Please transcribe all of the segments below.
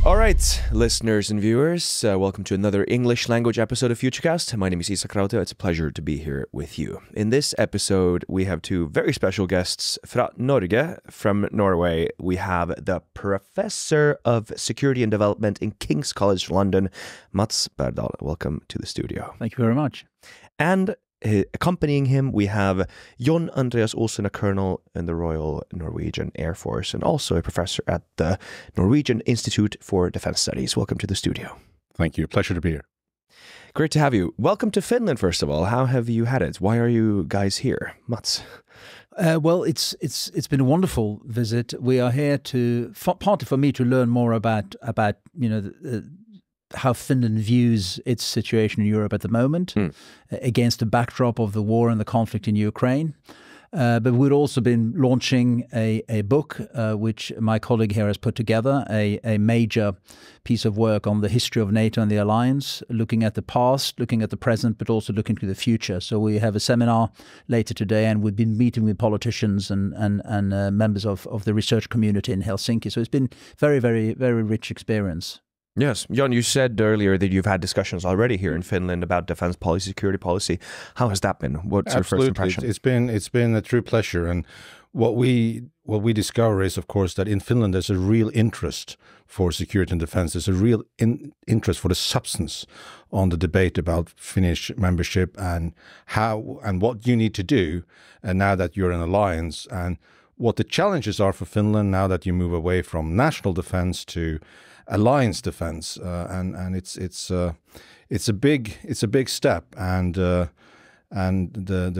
All right, listeners and viewers, welcome to another English language episode of Futucast. My name is Isak Raute. It's a pleasure to be here with you. In this episode, we have two very special guests fra Norge. From Norway, we have the Professor of Security and Development in King's College London, Mats Berdal. Welcome to the studio. Thank you very much. And accompanying him, we have John Andreas Olsen, a colonel in the Royal Norwegian Air Force and also a professor at the Norwegian Institute for Defense Studies. Welcome to the studio. Thank you. Pleasure to be here. Great to have you. Welcome to Finland, first of all. How have you had it? Why are you guys here? Mats? Well, it's been a wonderful visit. We are here to partly for me to learn more about how Finland views its situation in Europe at the moment against the backdrop of the war and the conflict in Ukraine. But we've also been launching a book which my colleague here has put together, a major piece of work on the history of NATO and the alliance, looking at the past, looking at the present, but also looking to the future. So we have a seminar later today, and we've been meeting with politicians and members of the research community in Helsinki. So it's been very, very, very rich experience. Yes. Jon, you said earlier that you've had discussions already here in Finland about defense policy, security policy. How has that been? What's your first impression? It's been a true pleasure. And what we discover is, of course, that in Finland there's a real interest for security and defense. There's a real interest for the substance on the debate about Finnish membership and how and what you need to do now that you're in alliance, and what the challenges are for Finland now that you move away from national defense to alliance defense, and it's a big step, and the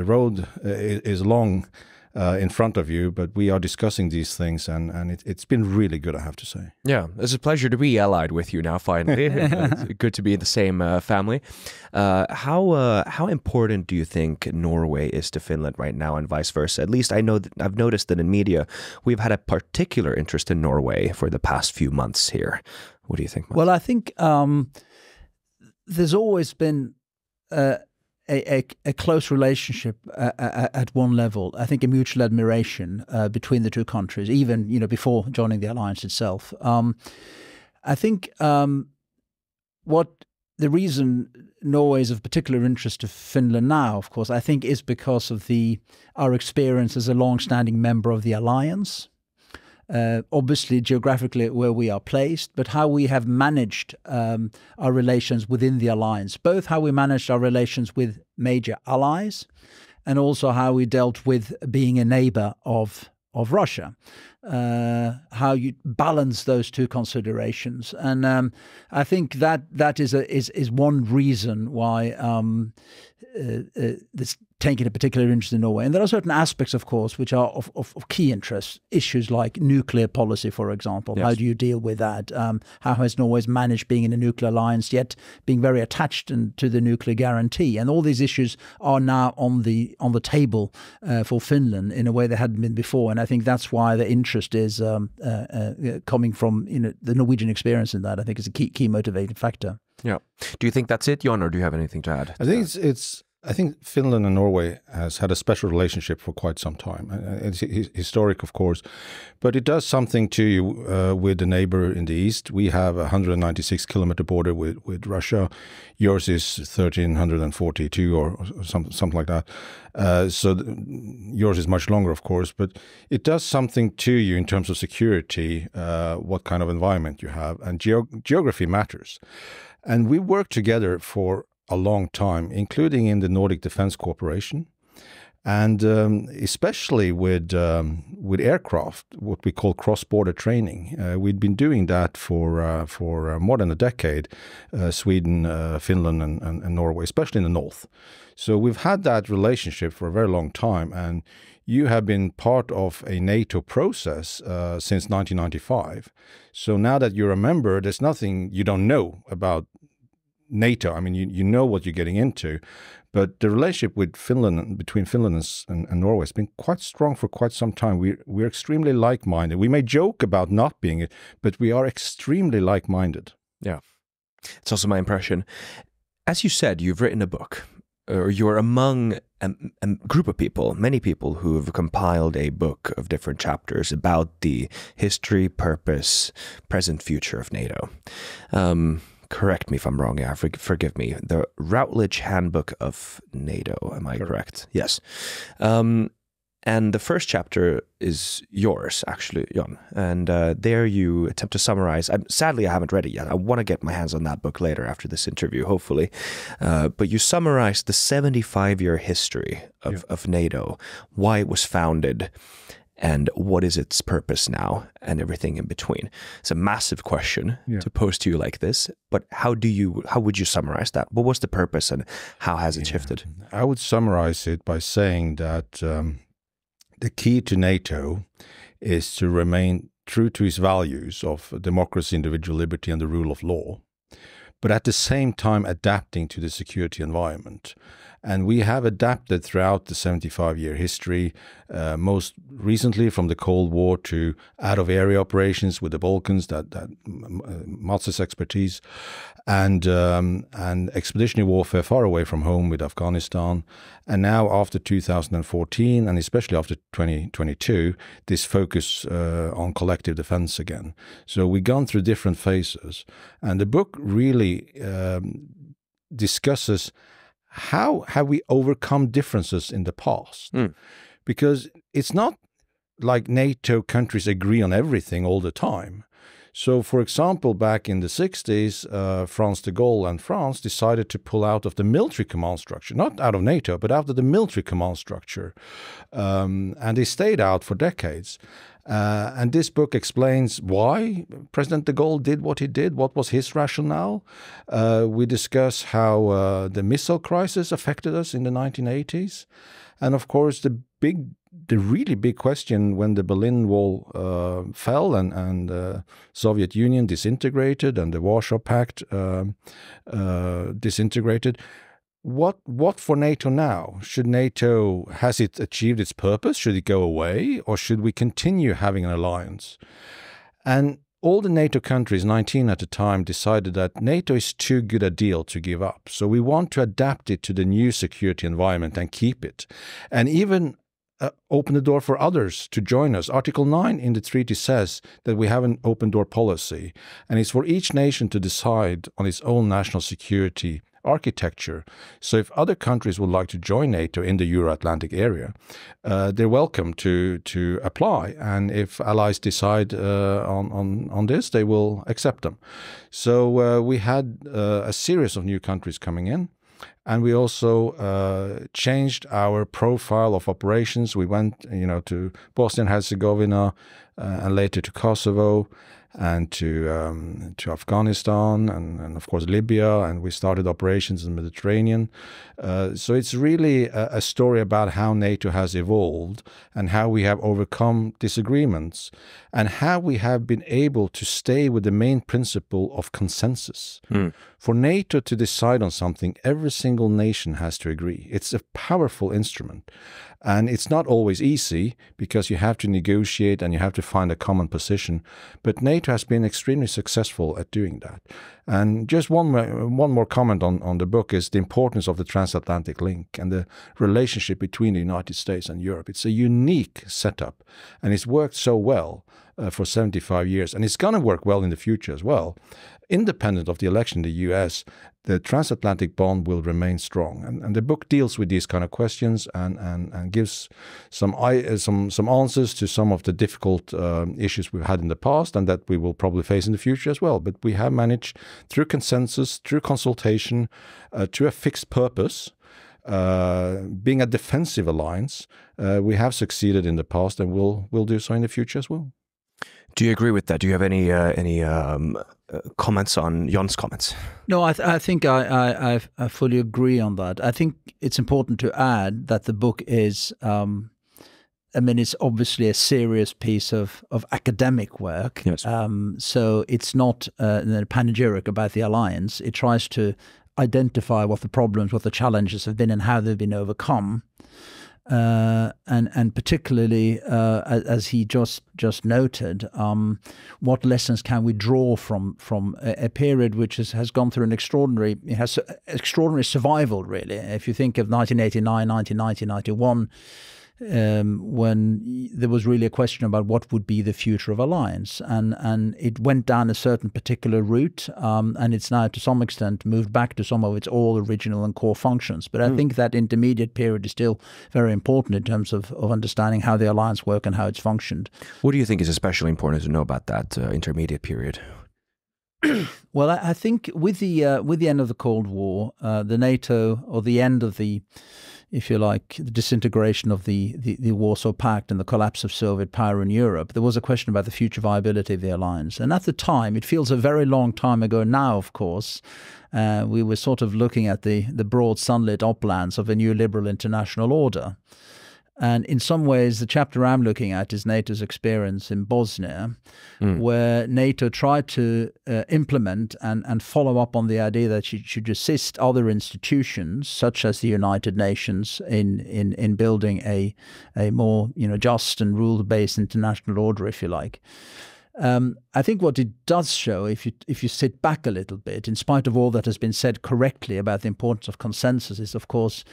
road is long in front of you, but we are discussing these things, and it's been really good, I have to say. Yeah, it's a pleasure to be allied with you now. Finally, it's good to be in the same family. How important do you think Norway is to Finland right now, and vice versa? At least I know that I've noticed that in media we've had a particular interest in Norway for the past few months here. What do you think, Mats? Well, I think there's always been a close relationship at one level. I think a mutual admiration between the two countries, even before joining the alliance itself. I think what the reason Norway is of particular interest to Finland now, of course, I think is because of our experience as a long-standing member of the alliance. Obviously geographically where we are placed, but how we have managed our relations within the alliance, both how we managed our relations with major allies and also how we dealt with being a neighbor of Russia, how you balance those two considerations. And I think that is one reason why this taking a particular interest in Norway. And there are certain aspects, of course, which are of key interest. Issues like nuclear policy, for example. Yes. How do you deal with that? How has Norway managed being in a nuclear alliance, yet being very attached to the nuclear guarantee? And all these issues are now on the table for Finland in a way they hadn't been before. And I think that's why the interest is coming from the Norwegian experience in that. I think is a key motivating factor. Yeah. Do you think that's it, Jon, or do you have anything to add? I think Finland and Norway has had a special relationship for quite some time. It's historic, of course, but it does something to you with the neighbor in the east. We have a 196-kilometer border with Russia. Yours is 1,342 or something like that. So yours is much longer, of course, but it does something to you in terms of security, what kind of environment you have, and geography matters. And we work together for a long time, including in the Nordic Defence Cooperation, and especially with aircraft, what we call cross-border training. We've been doing that for more than a decade, Sweden, Finland and Norway, especially in the north. So we've had that relationship for a very long time, and you have been part of a NATO process since 1995. So now that you're a member, there's nothing you don't know about NATO. I mean, you know what you're getting into, but the relationship with Finland, between Finland and Norway, has been quite strong for quite some time. We're extremely like-minded. We may joke about not being it, but we are extremely like-minded. Yeah, it's also my impression. As you said, you've written a book. or you're among a group of people, many people who have compiled a book of different chapters about the history, purpose, present, future of NATO. Correct me if I'm wrong. Yeah, forgive me. The Routledge Handbook of NATO. Am I correct? Yes. And the first chapter is yours, actually, Jon. And there you attempt to summarize. Sadly, I haven't read it yet. I want to get my hands on that book later after this interview, hopefully. But you summarize the 75-year history of NATO, why it was founded, and what is its purpose now, and everything in between. It's a massive question to pose to you like this, but how would you summarize that? What was the purpose, and how has it shifted? I would summarize it by saying that the key to NATO is to remain true to its values of democracy, individual liberty, and the rule of law, but at the same time adapting to the security environment. And we have adapted throughout the 75-year history, most recently from the Cold War to out-of-area operations with the Balkans, that Mats' expertise, and expeditionary warfare far away from home with Afghanistan. And now after 2014, and especially after 2022, this focus on collective defense again. So we've gone through different phases. And the book really discusses how have we overcome differences in the past? Because it's not like NATO countries agree on everything all the time. So, for example, back in the 60s, Franz de Gaulle and France decided to pull out of the military command structure, not out of NATO, but out of the military command structure. And they stayed out for decades. And this book explains why President de Gaulle did what he did, what was his rationale. We discuss how the missile crisis affected us in the 1980s. And of course, the really big question when the Berlin Wall fell and the Soviet Union disintegrated and the Warsaw Pact disintegrated. What for NATO now? Has it achieved its purpose? Should it go away? Or should we continue having an alliance? And all the NATO countries, 19 at the time, decided that NATO is too good a deal to give up. So we want to adapt it to the new security environment and keep it. And even open the door for others to join us. Article 9 in the treaty says that we have an open door policy, and it's for each nation to decide on its own national security architecture. So if other countries would like to join NATO in the Euro-Atlantic area, they're welcome to apply. And if allies decide on this, they will accept them. So we had a series of new countries coming in. And we also changed our profile of operations. We went, to Bosnia and Herzegovina, and later to Kosovo, and to Afghanistan, and of course Libya. And we started operations in the Mediterranean. So it's really a story about how NATO has evolved and how we have overcome disagreements and how we have been able to stay with the main principle of consensus. For NATO to decide on something, every single nation has to agree. It's a powerful instrument. And it's not always easy because you have to negotiate and you have to find a common position. But NATO has been extremely successful at doing that. And just one more comment on the book is the importance of the transatlantic link and the relationship between the United States and Europe. It's a unique setup, and it's worked so well for 75 years. And it's going to work well in the future as well. Independent of the election in the US, the transatlantic bond will remain strong. And the book deals with these kind of questions and gives some answers to some of the difficult issues we've had in the past and that we will probably face in the future as well. But we have managed, through consensus, through consultation, to a fixed purpose, being a defensive alliance, we have succeeded in the past and will do so in the future as well. Do you agree with that? Do you have any comments on Jon's comments? No, I think I fully agree on that. I think it's important to add that the book is, it's obviously a serious piece of academic work. Yes. So it's not panegyric about the alliance. It tries to identify what the problems, what the challenges have been and how they've been overcome. and particularly as he just noted, what lessons can we draw from a period which has gone through an extraordinary survival, really. If you think of 1989, 1990, 91. When there was really a question about what would be the future of alliance, and it went down a certain particular route, and it's now to some extent moved back to some of its all original and core functions. But I think that intermediate period is still very important in terms of understanding how the alliance worked and how it's functioned. What do you think is especially important to know about that intermediate period? Well, I think with the end of the Cold War, the NATO, or the end of the, if you like, the disintegration of the Warsaw Pact and the collapse of Soviet power in Europe, there was a question about the future viability of the alliance. And at the time, it feels a very long time ago now, of course, we were sort of looking at the broad sunlit uplands of a new liberal international order. And in some ways, the chapter I'm looking at is NATO's experience in Bosnia, where NATO tried to implement and follow up on the idea that it should assist other institutions, such as the United Nations, in building a more just and rule-based international order, if you like. I think what it does show, if you sit back a little bit, in spite of all that has been said correctly about the importance of consensus, is of course,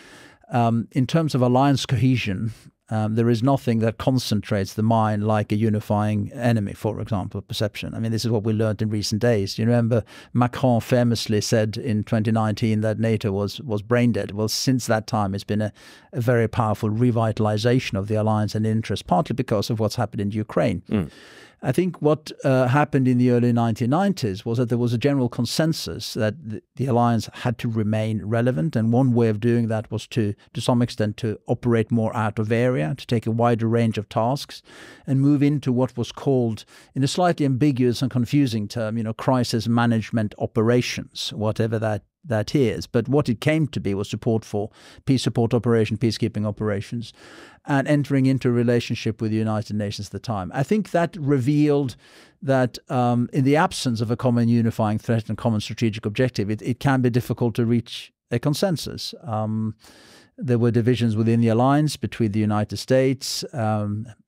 in terms of alliance cohesion, there is nothing that concentrates the mind like a unifying enemy, for example, perception. I mean, this is what we learned in recent days. You remember Macron famously said in 2019 that NATO was brain dead. Well, since that time, it's been a very powerful revitalization of the alliance and interest, partly because of what's happened in Ukraine. I think what happened in the early 1990s was that there was a general consensus that the alliance had to remain relevant, and one way of doing that was to some extent to operate more out of area, to take a wider range of tasks, and move into what was called, in a slightly ambiguous and confusing term, crisis management operations, whatever that is. But what it came to be was support for peace support operation, peacekeeping operations, and entering into a relationship with the United Nations at the time. I think that revealed that in the absence of a common unifying threat and common strategic objective, it can be difficult to reach a consensus. There were divisions within the alliance between the United States,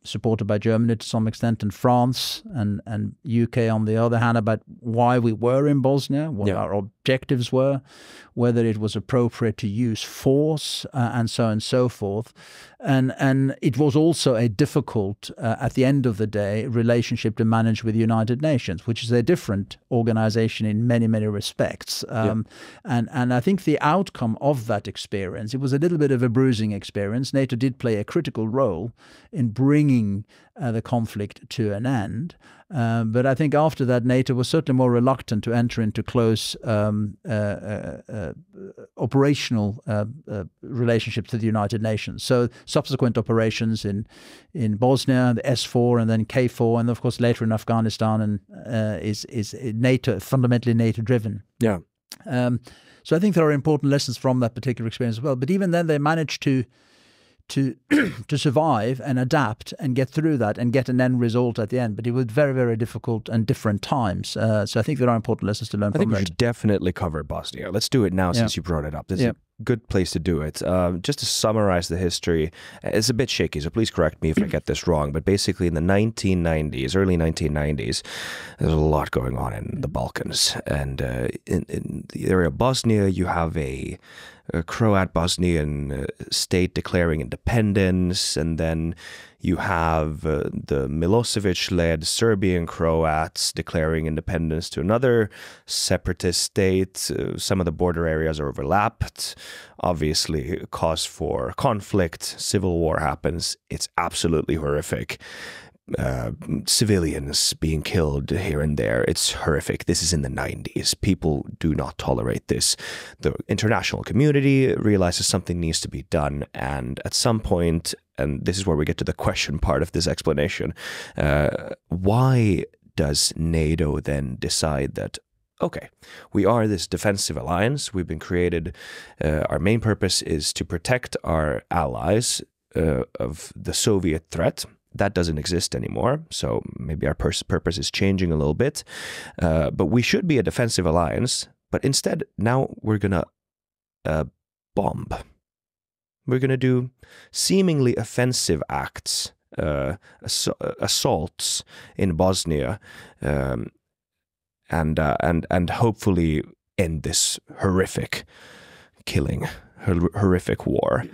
supported by Germany to some extent, and France and UK on the other hand, about why we were in Bosnia, what our objectives were, whether it was appropriate to use force, and so on and so forth. And it was also a difficult, at the end of the day, relationship to manage with the United Nations, which is a different organization in many, many respects. And I think the outcome of that experience, it was a little bit of a bruising experience. NATO did play a critical role in bringing the conflict to an end. But I think after that, NATO was certainly more reluctant to enter into close operational relationships to the United Nations. So subsequent operations in Bosnia, the S4 and then K4, and of course later in Afghanistan, and is NATO, fundamentally NATO driven. Yeah. So I think there are important lessons from that particular experience as well. But even then, they managed to survive and adapt and get through that and get an end result at the end. But it was very, very difficult and different times. So I think there are important lessons to learn from that. I think we should definitely cover Bosnia. Let's do it now since you brought it up. This is a good place to do it. Just to summarize the history, it's a bit shaky, so please correct me if I get this wrong. But basically in the 1990s, early 1990s, there's a lot going on in the Balkans. And in the area of Bosnia, you have a Croat Bosnian state declaring independence, and then you have the Milosevic-led Serbian Croats declaring independence to another separatist state. Some of the border areas are overlapped. Obviously, cause for conflict, civil war happens. It's absolutely horrific. Civilians being killed here and there. It's horrific. This is in the 90s. People do not tolerate this. The international community realizes something needs to be done, and at some point, and this is where we get to the question part of this explanation, why does NATO then decide that, okay, we are this defensive alliance, we've been created, our main purpose is to protect our allies of the Soviet threat. That doesn't exist anymore, so maybe our purpose is changing a little bit. But we should be a defensive alliance, but instead now we're going to bomb. We're going to do seemingly offensive acts, assaults in Bosnia, and hopefully end this horrific killing, horrific war.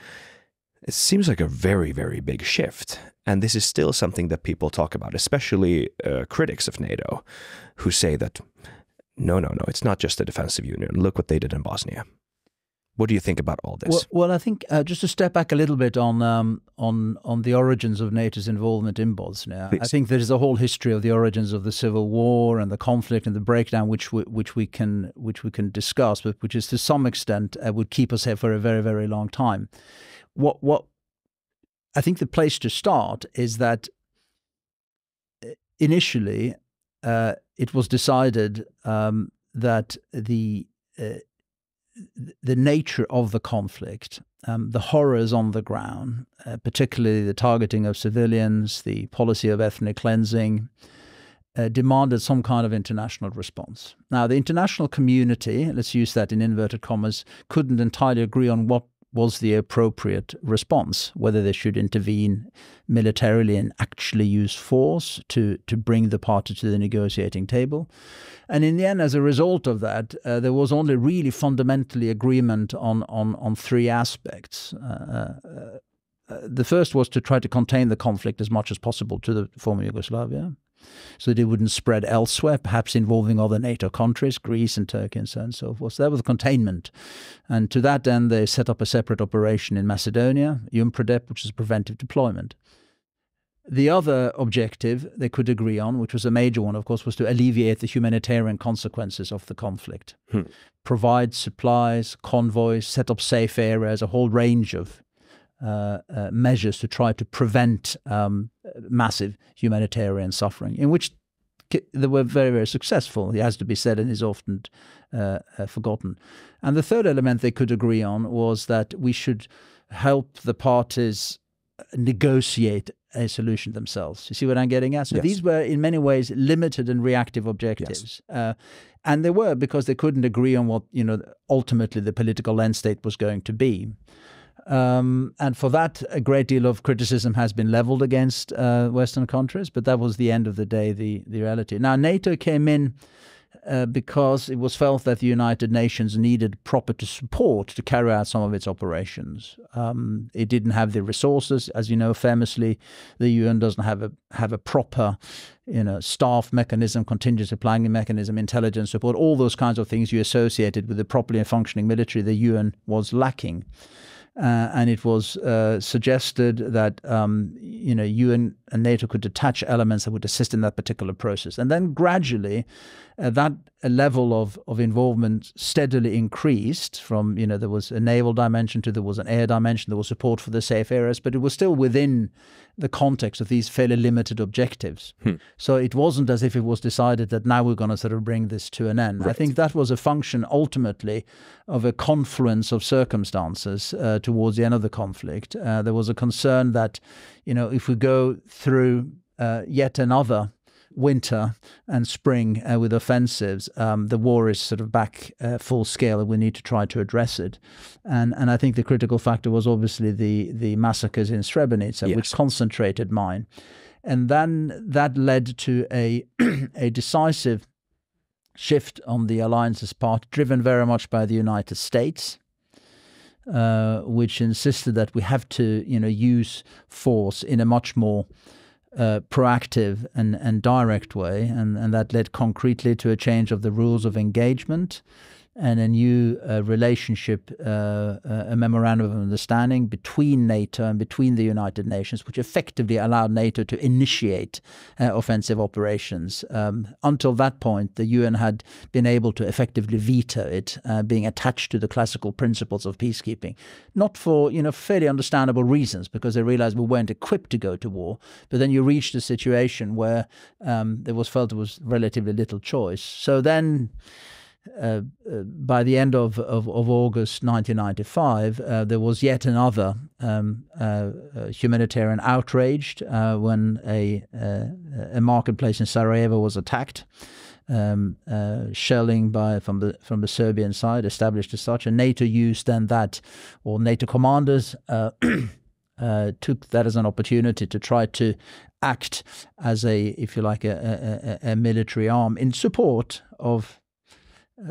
It seems like a very, very big shift. And this is still something that people talk about, especially critics of NATO, who say that, no, it's not just a defensive union. Look what they did in Bosnia. What do you think about all this? Well, I think just to step back a little bit on the origins of NATO's involvement in Bosnia. Please. I think there is a whole history of the origins of the civil war and the conflict and the breakdown, which we can discuss, but which is to some extent would keep us here for a very, very long time. What I think the place to start is that initially it was decided that the nature of the conflict, the horrors on the ground, particularly the targeting of civilians, the policy of ethnic cleansing, demanded some kind of international response. Now, the international community, let's use that in inverted commas, couldn't entirely agree on what was the appropriate response, whether they should intervene militarily and actually use force to bring the party to the negotiating table. And in the end, as a result of that, there was only really fundamentally agreement on three aspects. The first was to try to contain the conflict as much as possible to the former Yugoslavia, so that it wouldn't spread elsewhere, perhaps involving other NATO countries, Greece and Turkey and so on and so forth. So that was containment. And to that end, they set up a separate operation in Macedonia, UNPRODEP, which is preventive deployment. The other objective they could agree on, which was a major one, of course, was to alleviate the humanitarian consequences of the conflict. Provide supplies, convoys, set up safe areas, a whole range of measures to try to prevent massive humanitarian suffering, in which they were very, very successful, it has to be said, and is often forgotten. And the third element they could agree on was that we should help the parties negotiate a solution themselves. You see what I'm getting at? So yes. These were in many ways limited and reactive objectives. Yes. And they were because they couldn't agree on what, ultimately the political end state was going to be. And for that, a great deal of criticism has been leveled against Western countries, but that was the end of the day, the reality. Now, NATO came in because it was felt that the United Nations needed proper support to carry out some of its operations. It didn't have the resources. As you know, famously, the UN doesn't have a proper staff mechanism, contingency planning mechanism, intelligence support, all those kinds of things you associated with a properly functioning military. The UN was lacking. And it was suggested that UN and NATO could detach elements that would assist in that particular process. And then gradually that level of involvement steadily increased from, there was a naval dimension to there was an air dimension, there was support for the safe areas, but it was still within the context of these fairly limited objectives. So it wasn't as if it was decided that now we're going to sort of bring this to an end. Right. I think that was a function ultimately of a confluence of circumstances towards the end of the conflict. There was a concern that, if we go through yet another winter and spring with offensives, the war is sort of back full scale and we need to try to address it. And I think the critical factor was obviously the massacres in Srebrenica, yes, which concentrated mind. And then that led to a decisive shift on the alliance's part, driven very much by the United States, which insisted that we have to use force in a much more proactive and direct way, and that led concretely to a change of the rules of engagement and a new relationship, a memorandum of understanding between NATO and between the United Nations, which effectively allowed NATO to initiate offensive operations. Until that point, the UN had been able to effectively veto it, being attached to the classical principles of peacekeeping. Not for, fairly understandable reasons, because they realized we weren't equipped to go to war. But then you reached a situation where there was felt there was relatively little choice. So then, by the end of August 1995, there was yet another humanitarian outrage when a marketplace in Sarajevo was attacked. shelling from the Serbian side, established as such, and NATO used then that, or NATO commanders took that as an opportunity to try to act as if you like, a military arm in support of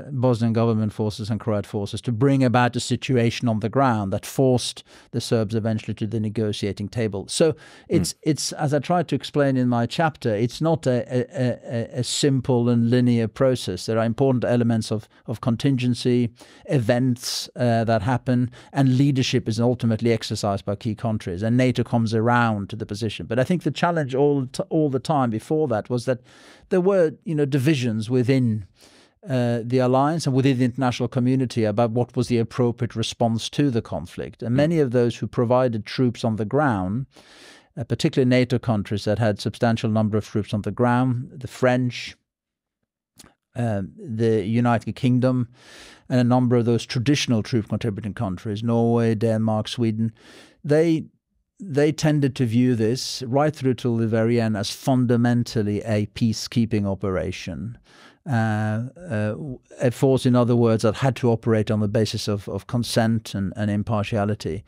Bosnian government forces and Croat forces to bring about a situation on the ground that forced the Serbs eventually to the negotiating table. So it's as I tried to explain in my chapter, it's not a simple and linear process. There are important elements of contingency, events that happen, and leadership is ultimately exercised by key countries, and NATO comes around to the position. But I think the challenge all the time before that was that there were divisions within the alliance and within the international community about what was the appropriate response to the conflict. And many of those who provided troops on the ground, particularly NATO countries that had substantial number of troops on the ground, the French, the United Kingdom, and a number of those traditional troop contributing countries, Norway, Denmark, Sweden, they tended to view this right through till the very end as fundamentally a peacekeeping operation. A force, in other words, that had to operate on the basis of consent and impartiality.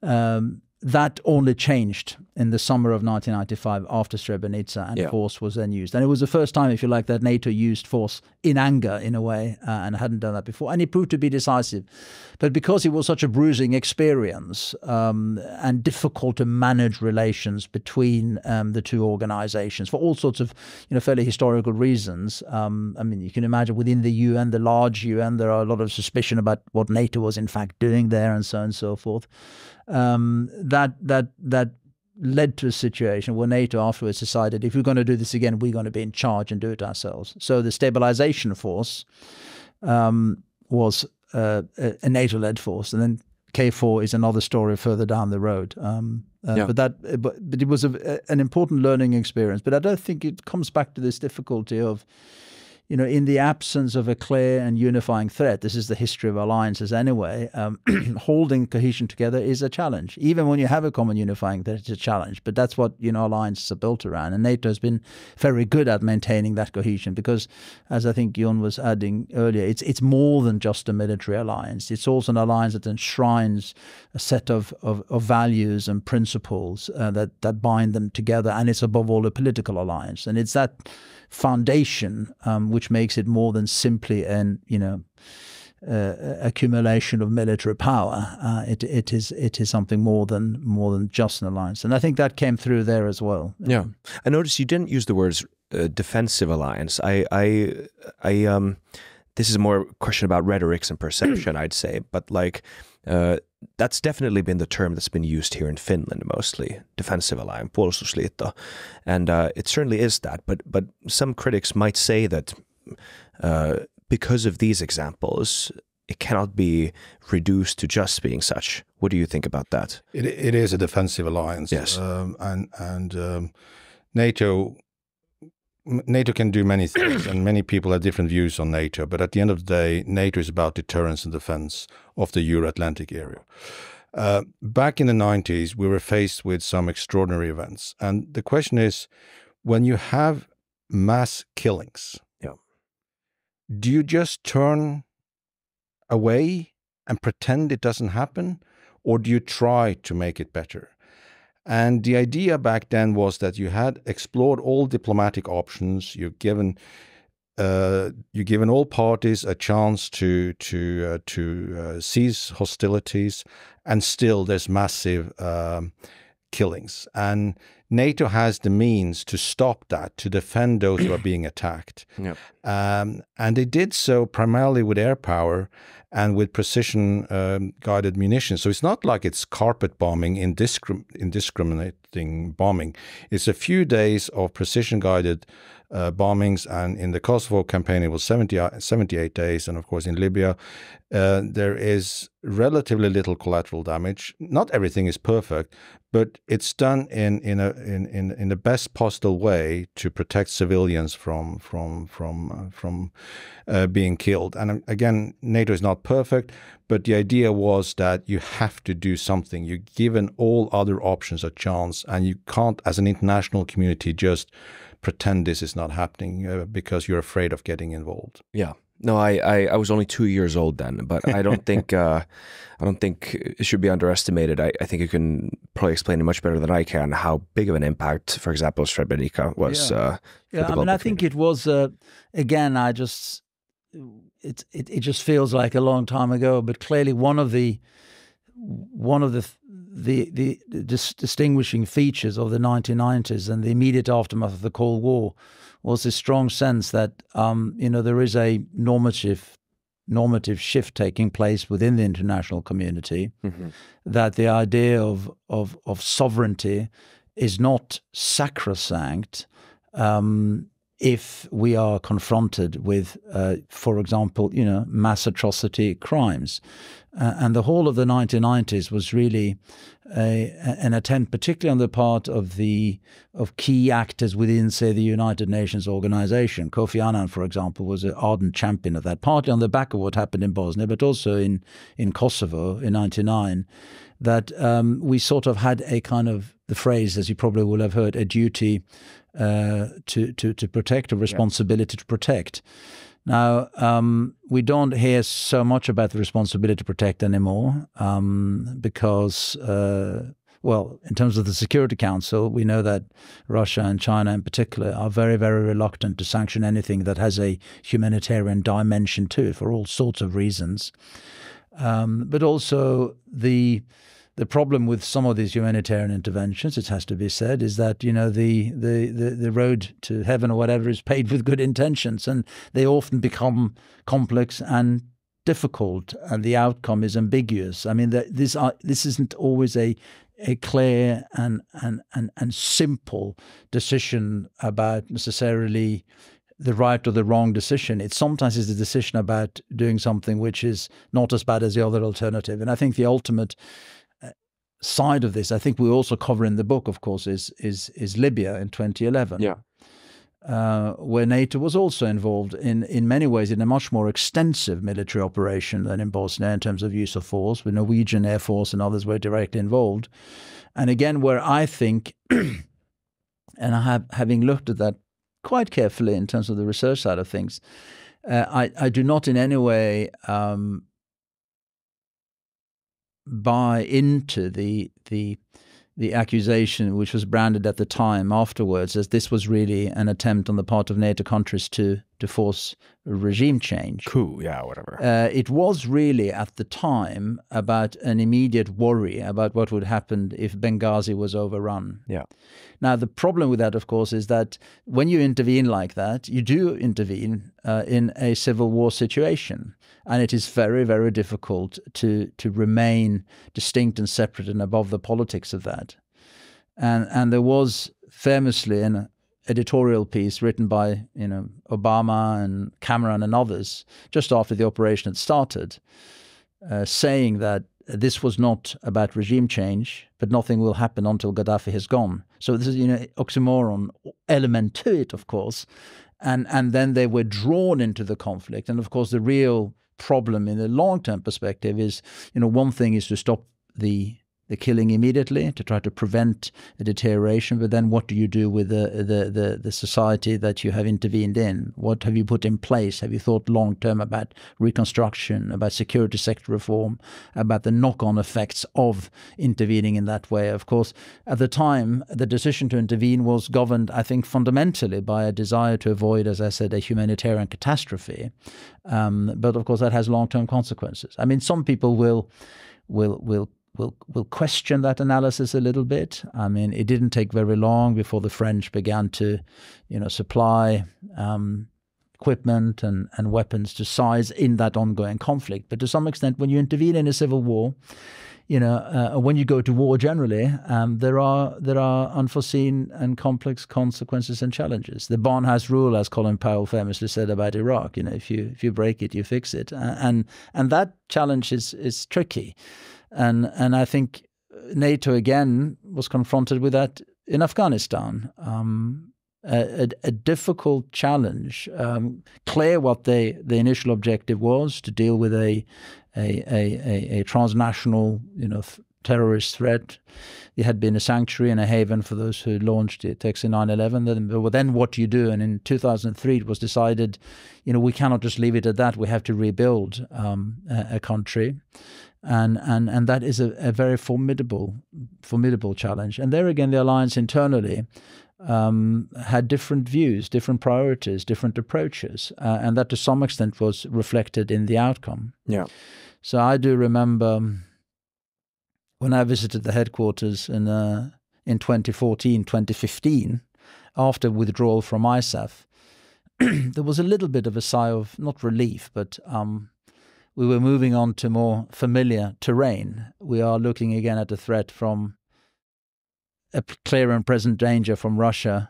That only changed in the summer of 1995 after Srebrenica, and force was then used. And it was the first time, if you like, that NATO used force in anger, in a way, and hadn't done that before. And it proved to be decisive. But because it was such a bruising experience and difficult to manage relations between the two organizations for all sorts of fairly historical reasons, I mean, you can imagine within the UN, the large UN, there are a lot of suspicion about what NATO was in fact doing there, and so on and so forth. That led to a situation where NATO afterwards decided, if we're going to do this again, we're going to be in charge and do it ourselves. So the stabilization force was a NATO-led force, and then K4 is another story further down the road. But it was an important learning experience. But I don't think it comes back to this difficulty of, in the absence of a clear and unifying threat, this is the history of alliances anyway, holding cohesion together is a challenge. Even when you have a common unifying threat, it's a challenge. But that's what, alliances are built around. And NATO has been very good at maintaining that cohesion because, as I think Jon was adding earlier, it's more than just a military alliance. It's also an alliance that enshrines a set of values and principles that bind them together. And it's above all a political alliance. And it's that foundation which makes it more than simply an accumulation of military power. It is something more than just an alliance, and I think that came through there as well. Yeah, I noticed you didn't use the words defensive alliance. This is more a question about rhetorics and perception, I'd say, but that's definitely been the term that's been used here in Finland mostly, defensive alliance, puolustusliitto, and it certainly is that. But some critics might say that because of these examples, it cannot be reduced to just being such. What do you think about that? It is a defensive alliance. Yes, and NATO can do many things, and many people have different views on NATO. But at the end of the day, NATO is about deterrence and defense of the Euro-Atlantic area. Back in the 90s, we were faced with some extraordinary events. And the question is, when you have mass killings, do you just turn away and pretend it doesn't happen? Or do you try to make it better? And the idea back then was that you had explored all diplomatic options. You've given all parties a chance to cease hostilities, and still there's massive killings. And NATO has the means to stop that, to defend those who are being attacked. Yep. And they did so primarily with air power and with precision guided munitions. So it's not like it's carpet bombing, indiscriminating bombing. It's a few days of precision guided bombings, and in the Kosovo campaign it was 78 days, and of course in Libya there is relatively little collateral damage. Not everything is perfect, but it's done in the best possible way to protect civilians from being killed. And again, NATO is not perfect, but the idea was that you have to do something. You've given all other options a chance, and you can't, as an international community, just pretend this is not happening because you're afraid of getting involved. Yeah. No, I was only 2 years old then, but I don't think it should be underestimated. I think you can probably explain it much better than I can how big of an impact, for example, Srebrenica was. I think it was again. It just feels like a long time ago, but clearly one of the distinguishing features of the 1990s and the immediate aftermath of the Cold War was this strong sense that there is a normative shift taking place within the international community, that the idea of sovereignty is not sacrosanct if we are confronted with, for example, mass atrocity crimes. And the whole of the 1990s was really an attempt, particularly on the part of key actors within, say, the United Nations organization. Kofi Annan, for example, was an ardent champion of that, partly on the back of what happened in Bosnia, but also in Kosovo in '99, that we sort of had a kind of, the phrase, as you probably will have heard, a duty to protect, a responsibility to protect. Now, we don't hear so much about the responsibility to protect anymore because, in terms of the Security Council, we know that Russia and China in particular are very, very reluctant to sanction anything that has a humanitarian dimension to it for all sorts of reasons. But also the problem with some of these humanitarian interventions, it has to be said, is that the road to heaven or whatever is paved with good intentions, and they often become complex and difficult, and the outcome is ambiguous. I mean, this isn't always a clear and simple decision about necessarily the right or the wrong decision. It sometimes is a decision about doing something which is not as bad as the other alternative. And I think the ultimate side of this, I think we also cover in the book, of course, is Libya in 2011. Yeah. Where NATO was also involved in many ways in a much more extensive military operation than in Bosnia in terms of use of force, with Norwegian Air Force and others were directly involved. And again, where I think, and having looked at that quite carefully in terms of the research side of things, I do not in any way buy into the accusation, which was branded at the time afterwards as this was really an attempt on the part of NATO countries to force a regime change. Coup, yeah, whatever. It was really at the time about an immediate worry about what would happen if Benghazi was overrun. Yeah. Now, the problem with that, of course, is that when you intervene like that, you do intervene in a civil war situation. And it is very, very difficult to remain distinct and separate and above the politics of that. And there was famously an editorial piece written by Obama and Cameron and others just after the operation had started, saying that this was not about regime change, but nothing will happen until Gaddafi has gone. So this is oxymoron element to it, of course. And then they were drawn into the conflict. And of course, the real problem in the long-term perspective is, one thing is to stop the killing immediately, to try to prevent a deterioration, but then what do you do with the society that you have intervened in? What have you put in place? Have you thought long-term about reconstruction, about security sector reform, about the knock-on effects of intervening in that way? Of course, at the time, the decision to intervene was governed, I think, fundamentally by a desire to avoid, as I said, a humanitarian catastrophe. But of course, that has long-term consequences. I mean, some people will question that analysis a little bit. I mean, it didn't take very long before the French began to, supply equipment and weapons to size in that ongoing conflict. But to some extent, when you intervene in a civil war, when you go to war generally, there are unforeseen and complex consequences and challenges. The Barnhouse rule, as Colin Powell famously said about Iraq, if you break it, you fix it, and that challenge is tricky. And I think NATO again was confronted with that in Afghanistan. A difficult challenge. Clear what the initial objective was, to deal with a transnational, terrorist threat. It had been a sanctuary and a haven for those who launched the attacks in 9/11. Then what do you do? And in 2003, it was decided, we cannot just leave it at that. We have to rebuild a country. And that is a very formidable challenge. And there again, the alliance internally had different views, different priorities, different approaches, and that to some extent was reflected in the outcome. Yeah. So I do remember when I visited the headquarters in 2014, 2015, after withdrawal from ISAF, there was a little bit of a sigh of, not relief, but we were moving on to more familiar terrain. We are looking again at a threat from a clear and present danger from Russia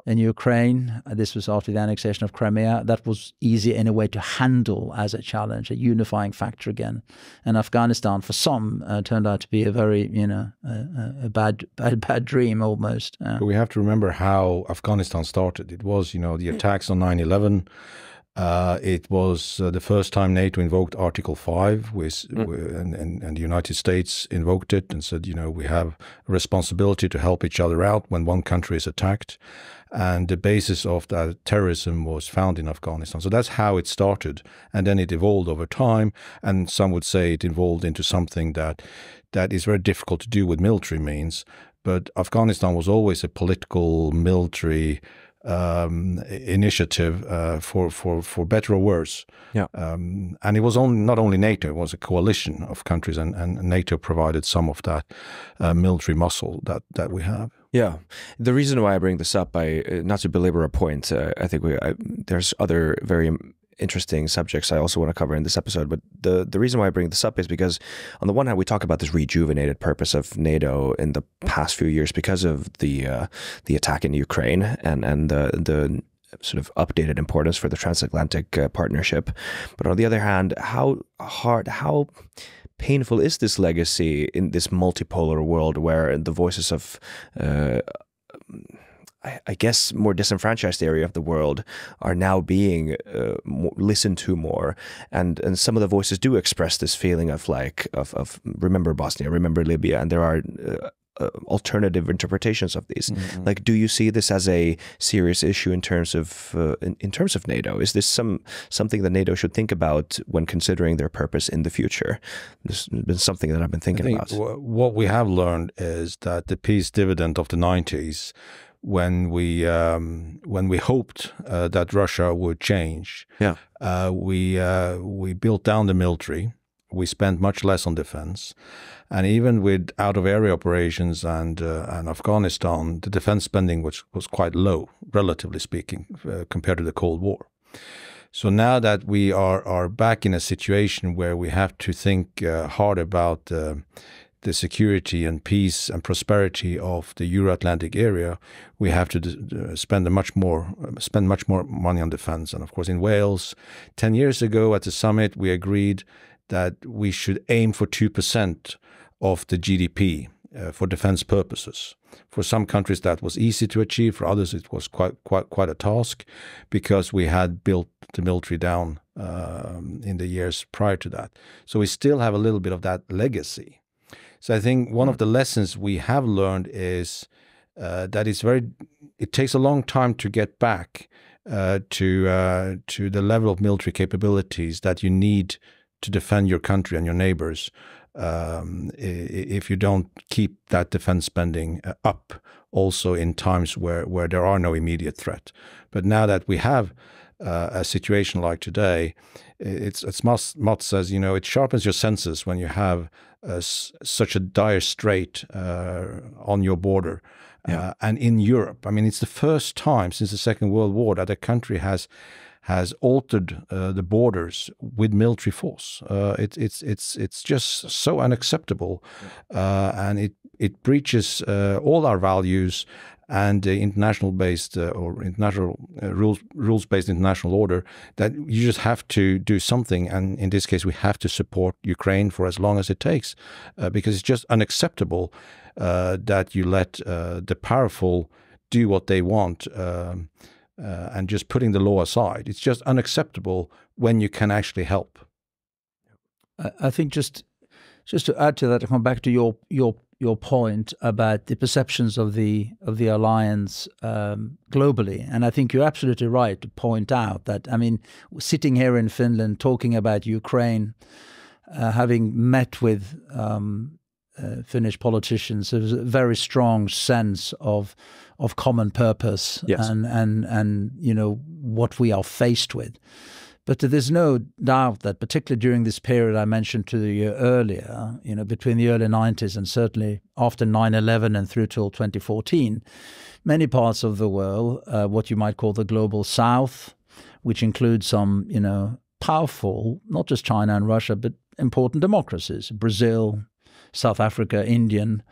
and Ukraine. This was after the annexation of Crimea. That was easier in a way to handle as a challenge, a unifying factor again. And Afghanistan, for some, turned out to be a very, a bad dream almost. But we have to remember how Afghanistan started. It was, the attacks on 9/11. It was the first time NATO invoked Article 5, and the United States invoked it and said, we have a responsibility to help each other out when one country is attacked. And the basis of that terrorism was found in Afghanistan. So that's how it started. And then it evolved over time. And some would say it evolved into something that is very difficult to do with military means. But Afghanistan was always a political, military initiative for better or worse. And it was not only NATO, it was a coalition of countries, and NATO provided some of that military muscle that we have. Yeah. The reason why I bring this up, not to belabor a point, I think there's other very interesting subjects I also want to cover in this episode. But the reason why I bring this up is because on the one hand, we talk about this rejuvenated purpose of NATO in the past few years because of the attack in Ukraine and the sort of updated importance for the transatlantic partnership. But on the other hand, how painful is this legacy in this multipolar world where the voices of I guess more disenfranchised area of the world are now being listened to more, and some of the voices do express this feeling of of remember Bosnia, remember Libya, and there are alternative interpretations of these. Like, do you see this as a serious issue in terms of NATO? Is this something that NATO should think about when considering their purpose in the future? This has been something that I've been thinking about. What we have learned is that the peace dividend of the 90s, when we hoped that Russia would change, we built down the military. We spent much less on defense, and even with out-of-area operations and Afghanistan, the defense spending was quite low, relatively speaking, compared to the Cold War. So now that we are back in a situation where we have to think hard about the security and peace and prosperity of the Euro-Atlantic area, we have to spend much more money on defense. And of course, in Wales, 10 years ago at the summit, we agreed that we should aim for 2% of the GDP for defense purposes. For some countries that was easy to achieve, for others it was quite a task, because we had built the military down in the years prior to that. So we still have a little bit of that legacy. So I think one of the lessons we have learned is that it takes a long time to get back to the level of military capabilities that you need to defend your country and your neighbors, if you don't keep that defense spending up also in times where there are no immediate threat. But now that we have a situation like today, it's Mott says, it sharpens your senses when you have such a dire strait on your border. And in Europe, I mean, it's the first time since the Second World War that a country has altered the borders with military force. It's just so unacceptable, and it breaches all our values and the international-based or international rules-based international order, that you just have to do something. And in this case, we have to support Ukraine for as long as it takes, because it's just unacceptable that you let the powerful do what they want. And just putting the law aside. It's just unacceptable when you can actually help. I think just Just to add to that, to come back to your point about the perceptions of the alliance globally, and I think you're absolutely right to point out that, I mean, sitting here in Finland talking about Ukraine, having met with Finnish politicians, there's a very strong sense of common purpose, yes, and you know what we are faced with. But there's no doubt that, particularly during this period I mentioned to you earlier, you know, between the early 90s and certainly after 9/11 and through till 2014, many parts of the world, what you might call the global south, which includes some, you know, powerful, not just China and Russia, but important democracies, Brazil, South Africa, Indian,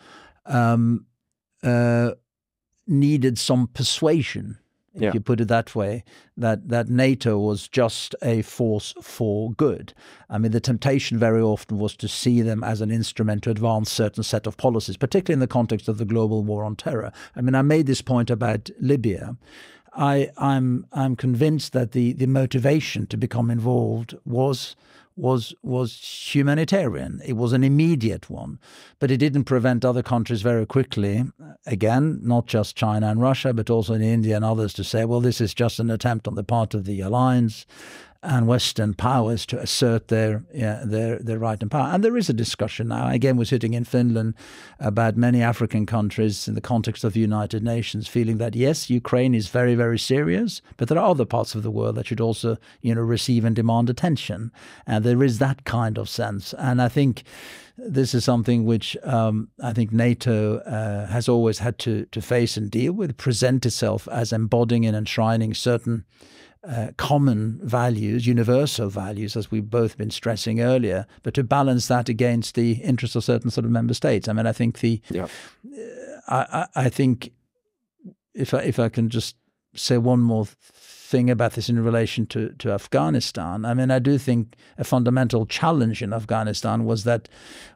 needed some persuasion, if you put it that way, that NATO was just a force for good. I mean, the temptation very often was to see them as an instrument to advance certain set of policies, particularly in the context of the global war on terror. I mean, I made this point about Libya. I'm convinced that the motivation to become involved was humanitarian. It was an immediate one, but it didn't prevent other countries very quickly, again, not just China and Russia, but also in India and others, to say, well, this is just an attempt on the part of the alliance and Western powers to assert their right and power. And there is a discussion now. Again, we're sitting in Finland about many African countries in the context of the United Nations feeling that, yes, Ukraine is very, very serious, but there are other parts of the world that should also, you know, receive and demand attention. And there is that kind of sense. And I think this is something which I think NATO has always had to face and deal with, present itself as embodying and enshrining certain common values, universal values, as we've both been stressing earlier, but to balance that against the interests of certain sort of member states. I mean, I think I think if I can just say one more thing about this in relation to Afghanistan, I mean, I do think a fundamental challenge in Afghanistan was that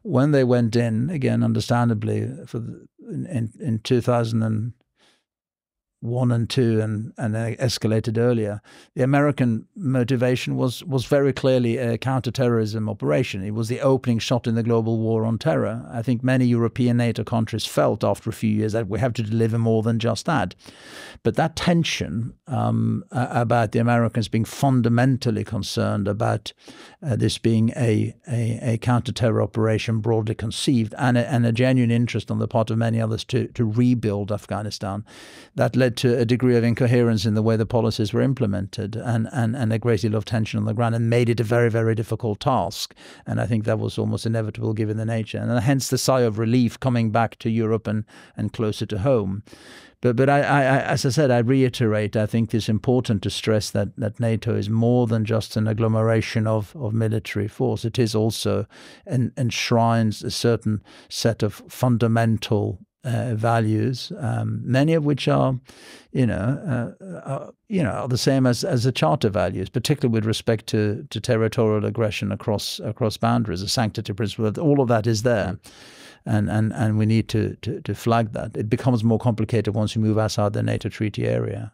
when they went in, again, understandably, in 2001 and 2 and escalated earlier, the American motivation was very clearly a counterterrorism operation. It was the opening shot in the global war on terror. I think many European NATO countries felt after a few years that we have to deliver more than just that. But that tension about the Americans being fundamentally concerned about this being a counter-terror operation broadly conceived, and a genuine interest on the part of many others to rebuild Afghanistan, that led to a degree of incoherence in the way the policies were implemented, and a great deal of tension on the ground, and made it a very, very difficult task. And I think that was almost inevitable given the nature, and hence the sigh of relief coming back to Europe and closer to home. But I, as I said, I reiterate, I think it's important to stress that NATO is more than just an agglomeration of military force. It is also enshrines a certain set of fundamental values, many of which are, the same as the Charter values, particularly with respect to territorial aggression across boundaries, the sanctity principle. All of that is there. And we need to flag that. It becomes more complicated once you move outside the NATO treaty area.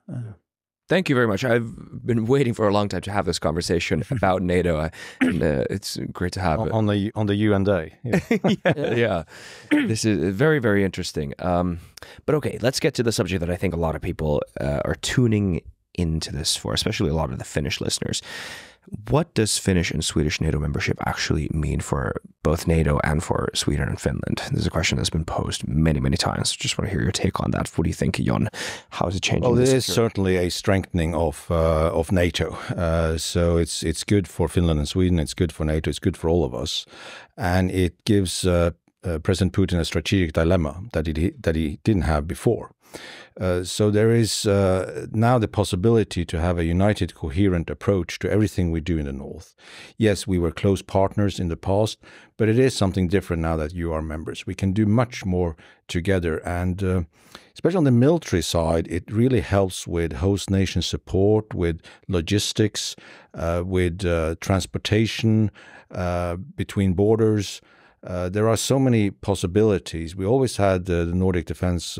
Thank you very much. I've been waiting for a long time to have this conversation about NATO, and it's great to have it. On the UN Day. Yeah. yeah. This is very, very interesting. But okay, let's get to the subject that I think a lot of people are tuning into this for, especially a lot of the Finnish listeners. What does Finnish and Swedish NATO membership actually mean for both NATO and for Sweden and Finland? This is a question that's been posed many, many times. Just want to hear your take on that. What do you think, Jon? How is it changing? Well, it is certainly a strengthening of NATO. So it's good for Finland and Sweden. It's good for NATO. It's good for all of us, and it gives President Putin a strategic dilemma that he didn't have before. So there is now the possibility to have a united, coherent approach to everything we do in the North. Yes, we were close partners in the past, but it is something different now that you are members. We can do much more together, and especially on the military side, it really helps with host nation support, with logistics, with transportation between borders. There are so many possibilities. We always had the Nordic Defence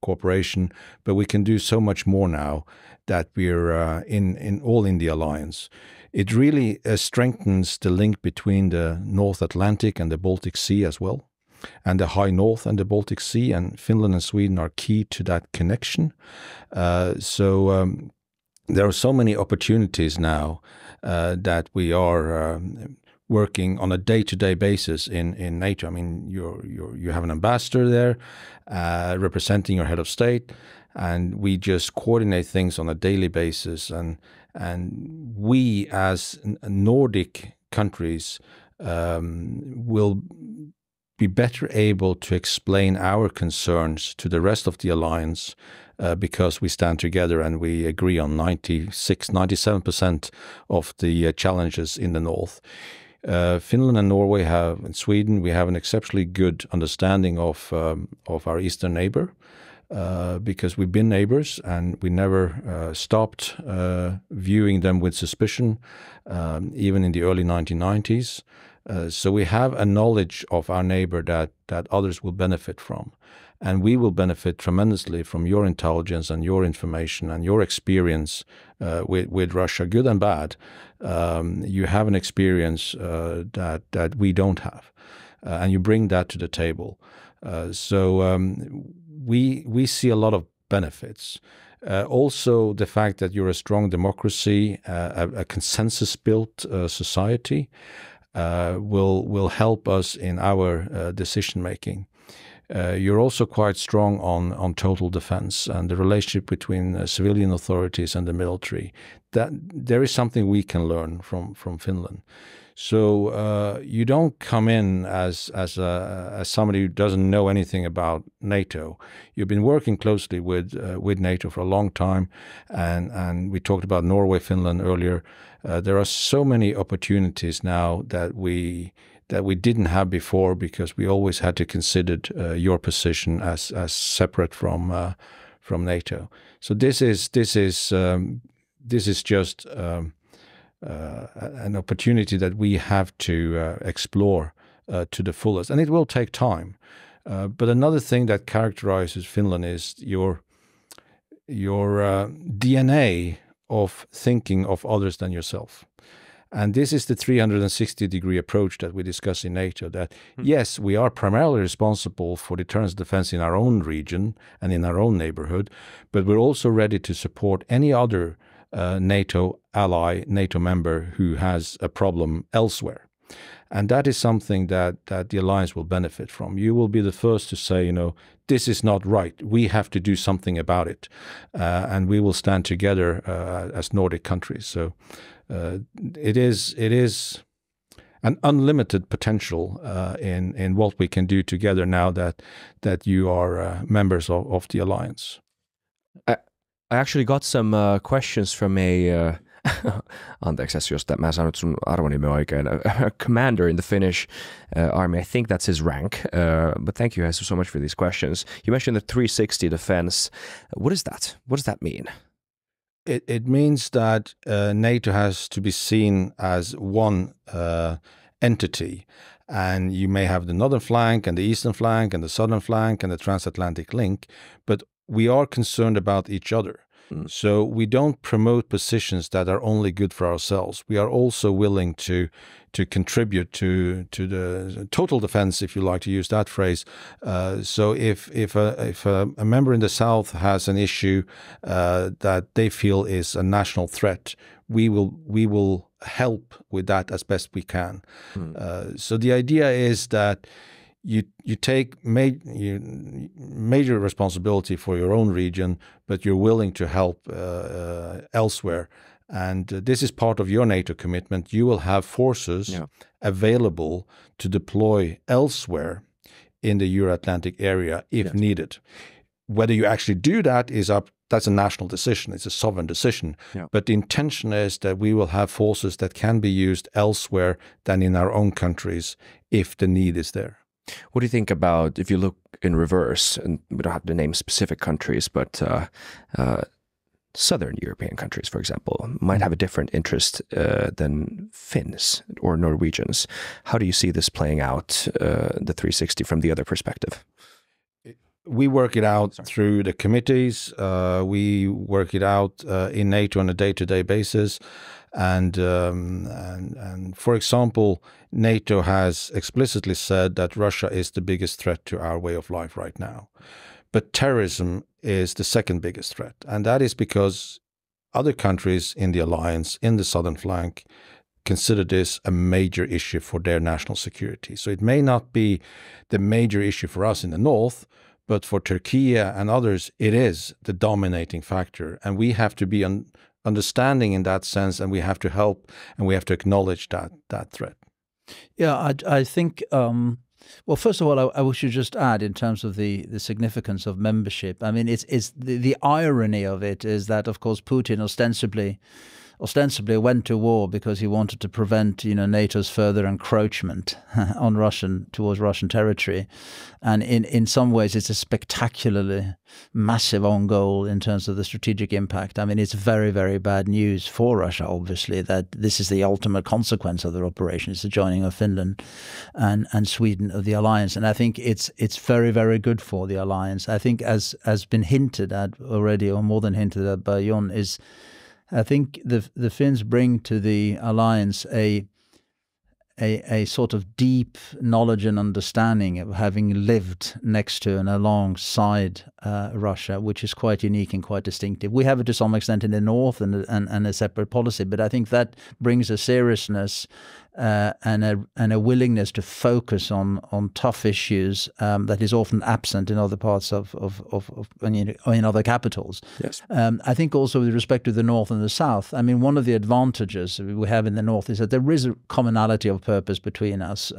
Cooperation, but we can do so much more now that we're all in the alliance. It really strengthens the link between the North Atlantic and the Baltic Sea as well, and the High North and the Baltic Sea, and Finland and Sweden are key to that connection. There are so many opportunities now that we are working on a day-to-day basis in NATO. I mean, you have an ambassador there representing your head of state, and we just coordinate things on a daily basis. And we, as Nordic countries, will be better able to explain our concerns to the rest of the alliance because we stand together and we agree on 97% of the challenges in the north. Finland and Norway and Sweden, we have an exceptionally good understanding of our eastern neighbor because we've been neighbors and we never stopped viewing them with suspicion, even in the early 1990s. So we have a knowledge of our neighbor that others will benefit from. And we will benefit tremendously from your intelligence and your information and your experience with Russia, good and bad. You have an experience that we don't have, and you bring that to the table. We see a lot of benefits. Also, the fact that you're a strong democracy, a consensus-built society, will help us in our decision making. You're also quite strong on total defense and the relationship between civilian authorities and the military. That there is something we can learn from Finland. So you don't come in as somebody who doesn't know anything about NATO. You've been working closely with NATO for a long time, and we talked about Norway, Finland earlier. There are so many opportunities now that we didn't have before because we always had to consider your position as separate from NATO. So this is just an opportunity that we have to explore to the fullest, and it will take time. But another thing that characterizes Finland is your DNA of thinking of others than yourself. And this is the 360-degree approach that we discuss in NATO, that yes, we are primarily responsible for deterrence defense in our own region and in our own neighborhood, but we're also ready to support any other NATO ally, NATO member who has a problem elsewhere. And that is something that the alliance will benefit from. You will be the first to say, this is not right. We have to do something about it. And we will stand together as Nordic countries. So it is an unlimited potential in what we can do together now that you are members of the alliance. I actually got some questions from a anteeksi, jos mä en saanut sun arvonimeä oikein. A commander in the Finnish army. I think that's his rank. But thank you so much for these questions. You mentioned the 360 defense. What is that? What does that mean? It means that NATO has to be seen as one entity. And you may have the northern flank and the eastern flank and the southern flank and the transatlantic link, but we are concerned about each other. So we don't promote positions that are only good for ourselves. We are also willing to contribute to the total defense, if you like to use that phrase. So if a member in the south has an issue that they feel is a national threat, we will help with that as best we can. So the idea is that you take major responsibility for your own region, but you're willing to help elsewhere. And this is part of your NATO commitment. You will have forces available to deploy elsewhere in the Euro-Atlantic area if needed. Whether you actually do that that's a national decision. It's a sovereign decision. Yeah. But the intention is that we will have forces that can be used elsewhere than in our own countries if the need is there. What do you think about, if you look in reverse, and we don't have to name specific countries, but Southern European countries, for example, might have a different interest than Finns or Norwegians. How do you see this playing out, the 360 from the other perspective? We work it out through the committees. We work it out in NATO on a day-to-day basis. And for example, NATO has explicitly said that Russia is the biggest threat to our way of life right now. But terrorism is the second biggest threat. And that is because other countries in the alliance, in the southern flank, consider this a major issue for their national security. So it may not be the major issue for us in the north, but for Turkey and others, it is the dominating factor. And we have to be understanding in that sense, and we have to help, and we have to acknowledge that threat. Yeah, I think, well, first of all, I should just add in terms of the significance of membership. I mean, it's the irony of it is that, of course, Putin ostensibly went to war because he wanted to prevent, NATO's further encroachment on towards Russian territory. And in some ways, it's a spectacularly massive own goal in terms of the strategic impact. I mean, it's very, very bad news for Russia, obviously, that this is the ultimate consequence of their operation. It's the joining of Finland and Sweden of the alliance. And I think it's very, very good for the alliance. I think as been hinted at already, or more than hinted at by John, is I think the Finns bring to the alliance a sort of deep knowledge and understanding of having lived next to and alongside Russia, which is quite unique and quite distinctive. We have it to some extent in the north and a separate policy, but I think that brings a seriousness and a willingness to focus on tough issues that is often absent in other parts of in other capitals. Yes. I think also with respect to the north and the south, I mean, one of the advantages we have in the north is that there is a commonality of purpose between us.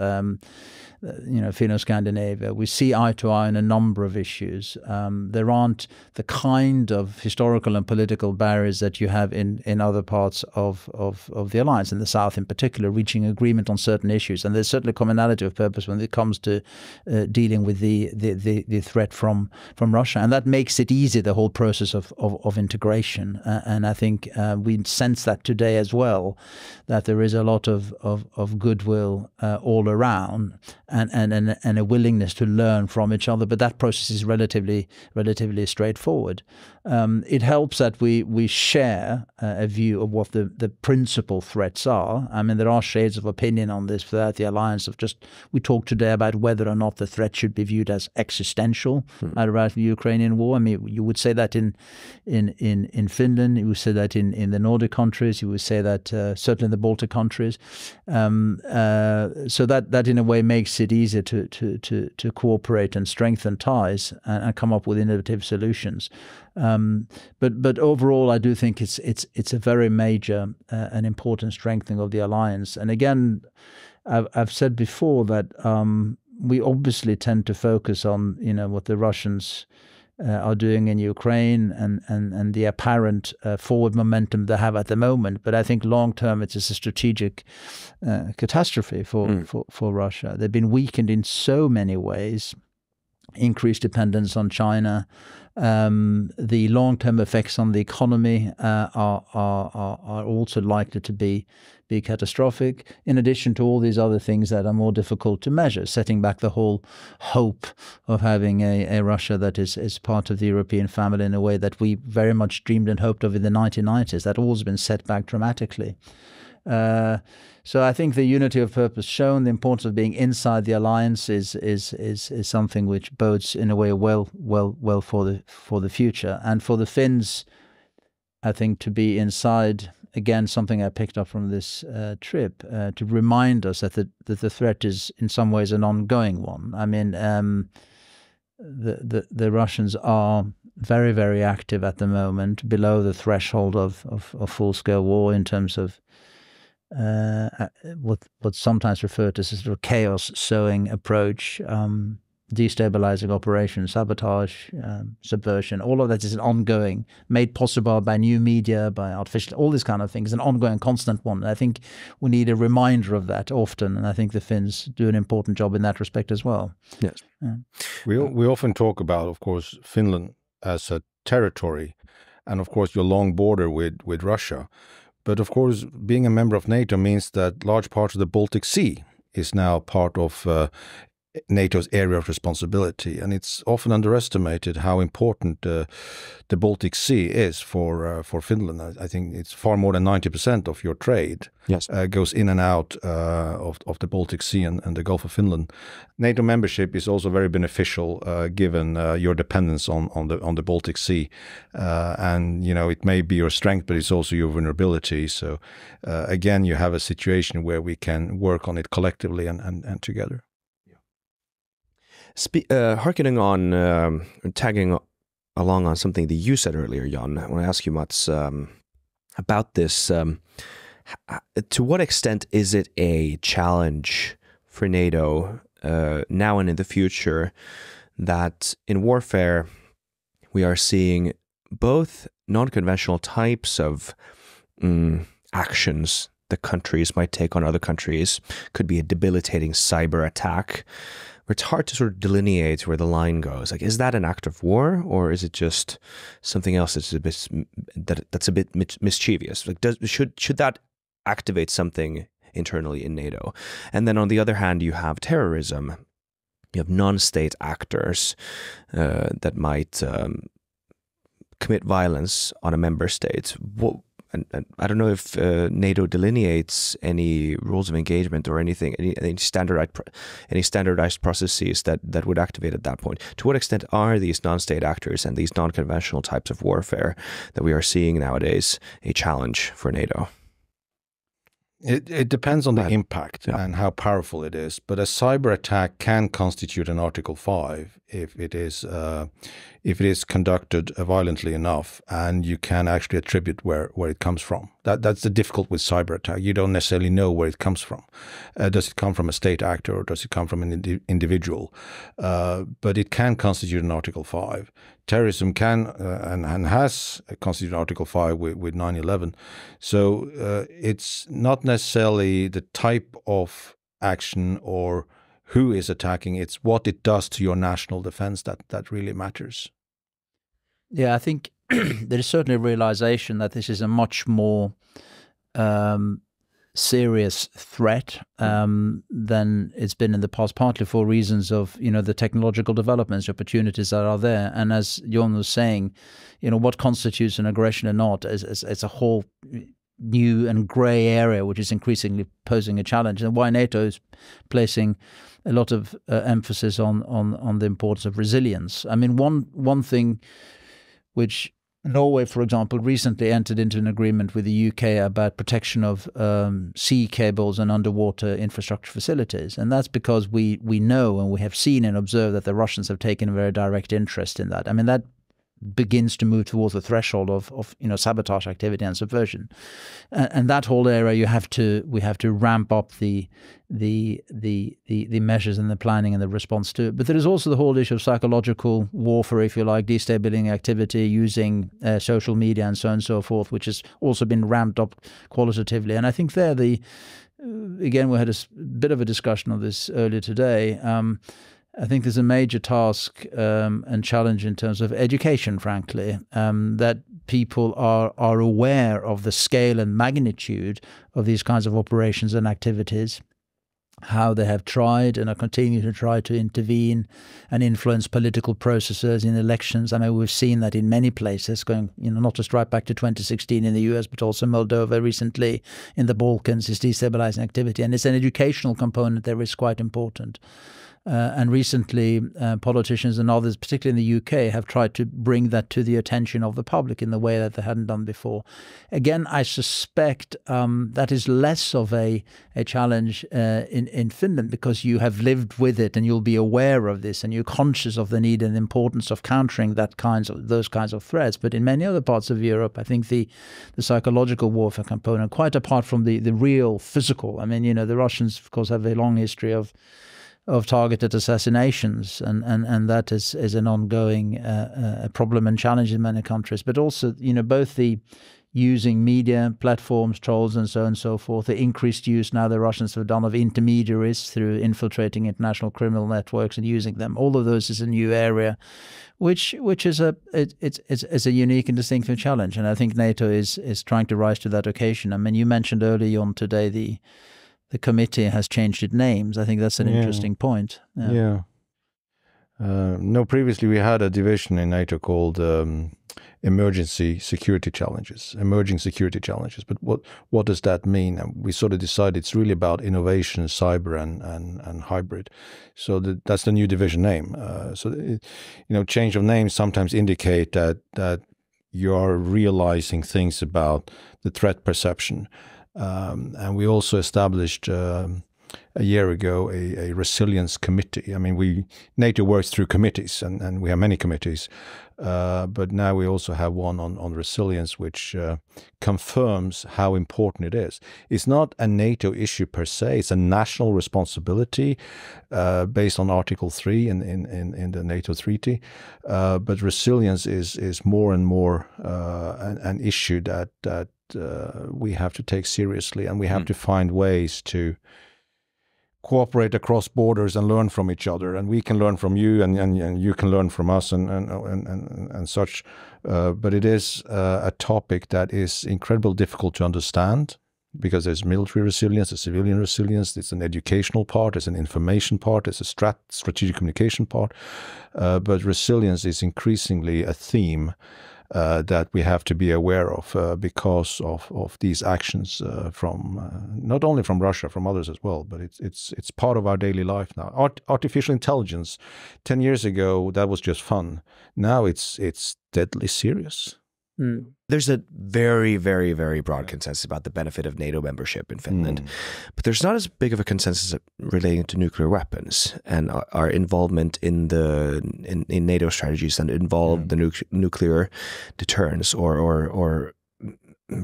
Finno-Scandinavia. We see eye to eye on a number of issues. There aren't the kind of historical and political barriers that you have in other parts of the alliance, in the south in particular, reaching agreement on certain issues. And there's certainly commonality of purpose when it comes to dealing with the threat from Russia. And that makes it easy, the whole process of integration. And I think we sense that today as well, that there is a lot of goodwill all around. And a willingness to learn from each other, but that process is relatively straightforward. It helps that we share a view of what the principal threats are. I mean, there are shades of opinion on this throughout the alliance. We talked today about whether or not the threat should be viewed as existential out of the Ukrainian war. I mean, you would say that in Finland, you would say that in the Nordic countries, you would say that certainly in the Baltic countries. So that in a way makes it easier to cooperate and strengthen ties and come up with innovative solutions. But overall, I do think it's a very major and important strengthening of the alliance. And again, I've said before that we obviously tend to focus on what the Russians are doing in Ukraine and the apparent forward momentum they have at the moment. But I think long term it's a strategic catastrophe for Russia. They've been weakened in so many ways. Increased dependence on China. The long-term effects on the economy are also likely to be catastrophic, in addition to all these other things that are more difficult to measure, setting back the whole hope of having a Russia that is part of the European family in a way that we very much dreamed and hoped of in the 1990s. That all has been set back dramatically. So I think the unity of purpose shown, the importance of being inside the alliance is something which bodes in a way well for the future. And for the Finns, I think to be inside, again, something I picked up from this trip, to remind us that the threat is in some ways an ongoing one. I mean, the Russians are very, very active at the moment, below the threshold of full-scale war in terms of what's sometimes referred to as a sort of chaos-sowing approach, destabilizing operations, sabotage, subversion. All of that is an ongoing, made possible by new media, by artificial, all these kind of things, an ongoing, constant one. And I think we need a reminder of that often, and I think the Finns do an important job in that respect as well. Yes. Yeah. We often talk about, of course, Finland as a territory, and of course your long border with Russia. But of course, being a member of NATO means that large parts of the Baltic Sea is now part of NATO's area of responsibility, and it's often underestimated how important the Baltic Sea is for Finland. I think it's far more than 90% of your trade goes in and out of the Baltic Sea and the Gulf of Finland. NATO membership is also very beneficial given your dependence on the Baltic Sea, and it may be your strength, but it's also your vulnerability. So again, you have a situation where we can work on it collectively and together. Harkening on, tagging along on something that you said earlier, Jan, I want to ask you, Mats, about this. To what extent is it a challenge for NATO now and in the future that in warfare we are seeing both non-conventional types of actions that countries might take on other countries? Could be a debilitating cyber attack. It's hard to sort of delineate where the line goes. Like, is that an act of war, or is it just something else that's a bit mischievous? Like, should that activate something internally in NATO? And then on the other hand, you have terrorism. You have non-state actors that might commit violence on a member state. And I don't know if NATO delineates any rules of engagement or anything, any standardized processes that would activate at that point. To what extent are these non-state actors and these non-conventional types of warfare that we are seeing nowadays a challenge for NATO? It depends on the impact and how powerful it is. But a cyber attack can constitute an Article 5 if it is conducted violently enough, and you can actually attribute where it comes from. That's the difficult with cyber attack. You don't necessarily know where it comes from. Does it come from a state actor, or does it come from an individual? But it can constitute an Article 5. Terrorism can and has constituted Article 5 with 9/11. So it's not necessarily the type of action or who is attacking, it's what it does to your national defense that really matters. Yeah, I think there is certainly a realization that this is a much more serious threat than it's been in the past, partly for reasons of the technological developments, opportunities that are there. And as Jon was saying, what constitutes an aggression or not is a whole new and grey area which is increasingly posing a challenge, and why NATO is placing a lot of emphasis on the importance of resilience. I mean, one thing which Norway, for example, recently entered into an agreement with the UK about protection of sea cables and underwater infrastructure facilities. And that's because we know and we have seen and observed that the Russians have taken a very direct interest in that. I mean, that begins to move towards the threshold of sabotage activity and subversion, and that whole area we have to ramp up the measures and the planning and the response to it. But there is also the whole issue of psychological warfare, if you like, destabilizing activity using social media and so on and so forth, which has also been ramped up qualitatively. And I think there again we had a bit of a discussion of this earlier today. I think there's a major task and challenge in terms of education, frankly, that people are aware of the scale and magnitude of these kinds of operations and activities, how they have tried and are continuing to try to intervene and influence political processes in elections. I mean, we've seen that in many places, going, not just right back to 2016 in the US, but also Moldova recently, in the Balkans, is destabilizing activity. And it's an educational component there is quite important. And recently, politicians and others, particularly in the UK, have tried to bring that to the attention of the public in the way that they hadn't done before. Again, I suspect that is less of a challenge in Finland, because you have lived with it and you'll be aware of this and you're conscious of the need and importance of countering those kinds of threats. But in many other parts of Europe, I think the psychological warfare component, quite apart from the real physical, I mean, the Russians, of course, have a long history of targeted assassinations, and that is an ongoing problem and challenge in many countries. But also, both the using media platforms, trolls, and so on and so forth, the increased use now the Russians have done of intermediaries through infiltrating international criminal networks and using them. All of those is a new area, which is it's a unique and distinctive challenge. And I think NATO is trying to rise to that occasion. I mean, you mentioned earlier on today the the committee has changed its names. I think that's an interesting point. Yeah. No, previously we had a division in NATO called emerging security challenges. But what does that mean? And we sort of decided it's really about innovation, cyber, and hybrid. So that's the new division name. Change of names sometimes indicate that you are realizing things about the threat perception. And we also established a year ago a resilience committee. I mean, NATO works through committees, and we have many committees, but now we also have one on resilience, which confirms how important it is. It's not a NATO issue per se; it's a national responsibility based on Article 3 in the NATO treaty. But resilience is more and more an issue that we have to take seriously, and we have to find ways to cooperate across borders and learn from each other, and we can learn from you, and you can learn from us, and such. But it is a topic that is incredibly difficult to understand, because there's military resilience, there's civilian resilience, there's an educational part, there's an information part, there's a strategic communication part. But resilience is increasingly a theme that we have to be aware of because of these actions from not only from Russia, from others as well, but it's part of our daily life now. Artificial intelligence, 10 years ago, that was just fun. Now it's deadly serious. There's a very, very, very broad consensus about the benefit of NATO membership in Finland, but there's not as big of a consensus relating to nuclear weapons and our involvement in NATO strategies that involve the nuclear deterrence, or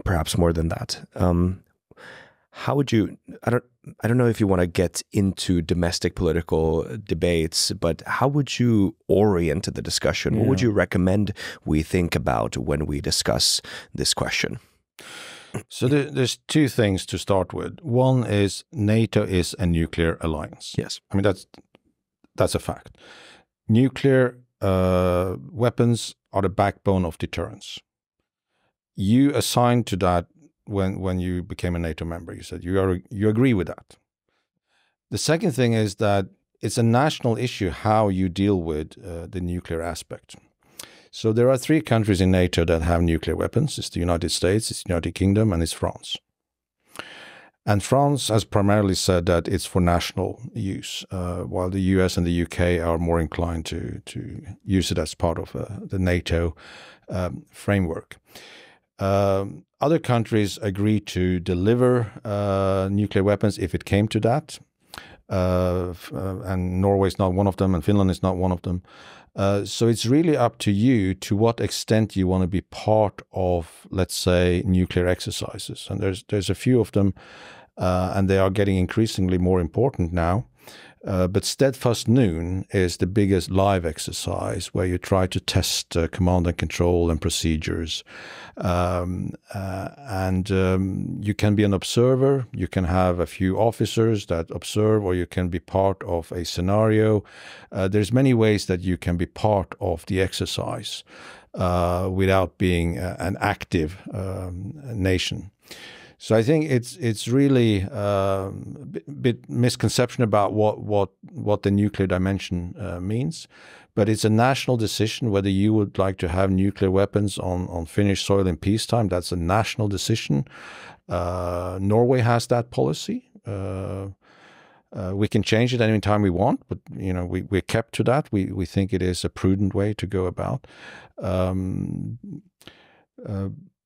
perhaps more than that. How would you? I don't know if you want to get into domestic political debates, but how would you orient the discussion? What would you recommend we think about when we discuss this question? So there's two things to start with. One is NATO is a nuclear alliance. Yes, I mean that's a fact. Nuclear weapons are the backbone of deterrence. You assigned to that. When you became a NATO member, you said you agree with that. The second thing is that it's a national issue how you deal with the nuclear aspect. So there are 3 countries in NATO that have nuclear weapons. It's the United States, it's the United Kingdom, and it's France. And France has primarily said that it's for national use, while the US and the UK are more inclined to use it as part of the NATO framework. Other countries agree to deliver nuclear weapons if it came to that, and Norway is not one of them, and Finland is not one of them. So it's really up to you to what extent you want to be part of, let's say, nuclear exercises. And there's a few of them, and they are getting increasingly more important now. But Steadfast Noon is the biggest live exercise where you try to test command and control and procedures. You can be an observer, you can have a few officers that observe, or you can be part of a scenario. There's many ways that you can be part of the exercise without being an active nation. So I think it's really a bit misconception about what the nuclear dimension means, but it's a national decision whether you would like to have nuclear weapons on Finnish soil in peacetime. That's a national decision. Norway has that policy. We can change it any time we want, but we're kept to that. We think it is a prudent way to go about.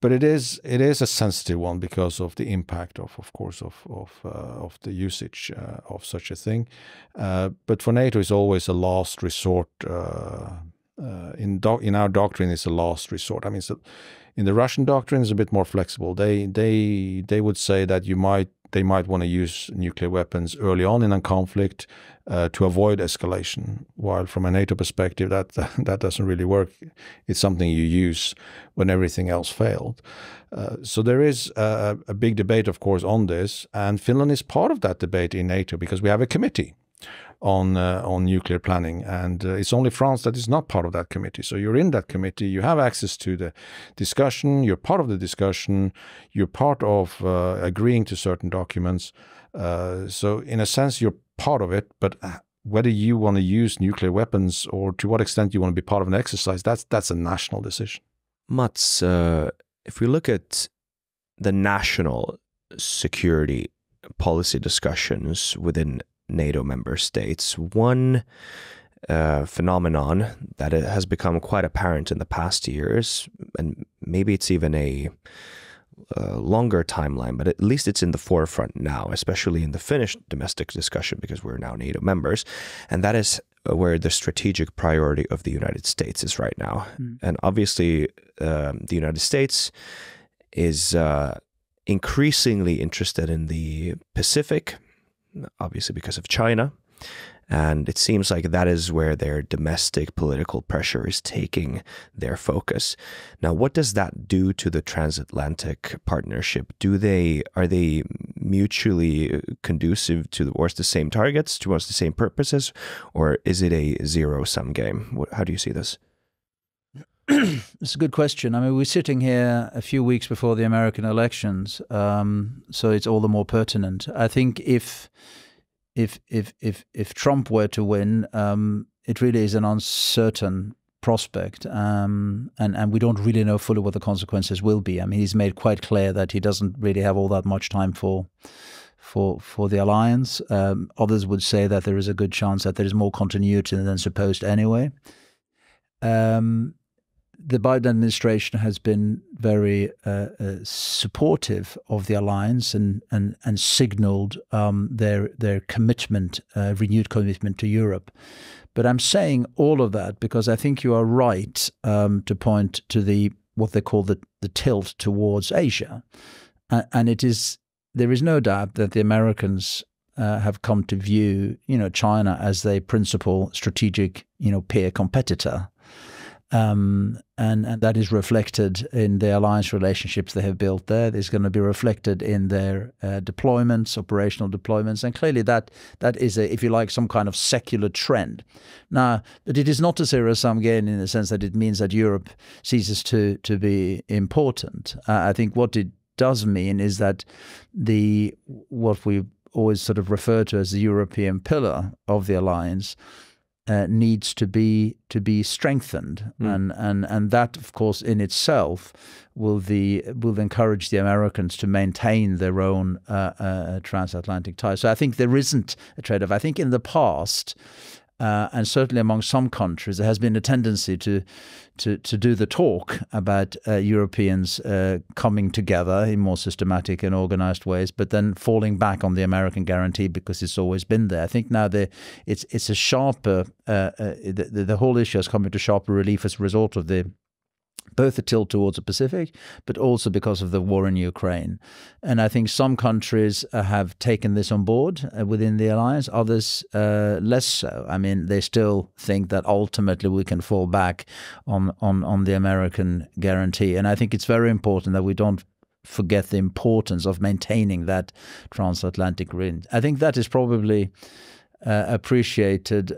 But it is a sensitive one because of the impact of course of the usage of such a thing. But for NATO, it's always a last resort. In our doctrine, it's a last resort. I mean, so in the Russian doctrine, it's a bit more flexible. They would say that they might want to use nuclear weapons early on in a conflict to avoid escalation. While from a NATO perspective, that doesn't really work. It's something you use when everything else failed. So there is a big debate, of course, on this, and Finland is part of that debate in NATO because we have a committee on nuclear planning, and it's only France that is not part of that committee. So you're in that committee, you have access to the discussion, you're part of the discussion, you're part of agreeing to certain documents, So in a sense, you're part of it, but whether you want to use nuclear weapons or to what extent you want to be part of an exercise, that's a national decision. Mats, if we look at the national security policy discussions within NATO member states, one phenomenon that has become quite apparent in the past years, and maybe it's even a longer timeline, but at least it's in the forefront now, especially in the Finnish domestic discussion, because we're now NATO members, and that is where the strategic priority of the United States is right now. And obviously, the United States is increasingly interested in the Pacific, obviously because of China. And it seems like that is where their domestic political pressure is taking their focus. Now, what does that do to the transatlantic partnership? Are they mutually conducive towards the same targets, towards the same purposes, or is it a zero-sum game? How do you see this? It's a good question. I mean, we're sitting here a few weeks before the American elections, so it's all the more pertinent. I think if Trump were to win, it really is an uncertain prospect, and we don't really know fully what the consequences will be. I mean, he's made quite clear that he doesn't really have all that much time for the alliance. Others would say that there is a good chance that there is more continuity than supposed anyway. The Biden administration has been very supportive of the alliance and signaled their commitment, renewed commitment to Europe. But I'm saying all of that because I think you are right to point to what they call the tilt towards Asia, and there is no doubt that the Americans have come to view China as their principal strategic peer competitor. And that is reflected in the alliance relationships they have built there. It's going to be reflected in their deployments, operational deployments, and clearly that is, if you like, some kind of secular trend. Now, but it is not a zero-sum game in the sense that it means that Europe ceases to be important. I think what it does mean is that what we always sort of refer to as the European pillar of the alliance needs to be strengthened, and that, of course, in itself will encourage the Americans to maintain their own transatlantic ties. So I think there isn't a trade-off. I think in the past, and certainly among some countries, there has been a tendency to do the talk about Europeans coming together in more systematic and organized ways, but then falling back on the American guarantee because it's always been there. I think now it's a sharper, the whole issue has come into sharper relief as a result of both the tilt towards the Pacific, but also because of the war in Ukraine. And I think some countries have taken this on board within the alliance, others less so. I mean, they still think that ultimately we can fall back on the American guarantee. And I think it's very important that we don't forget the importance of maintaining that transatlantic ring. I think that is probably appreciated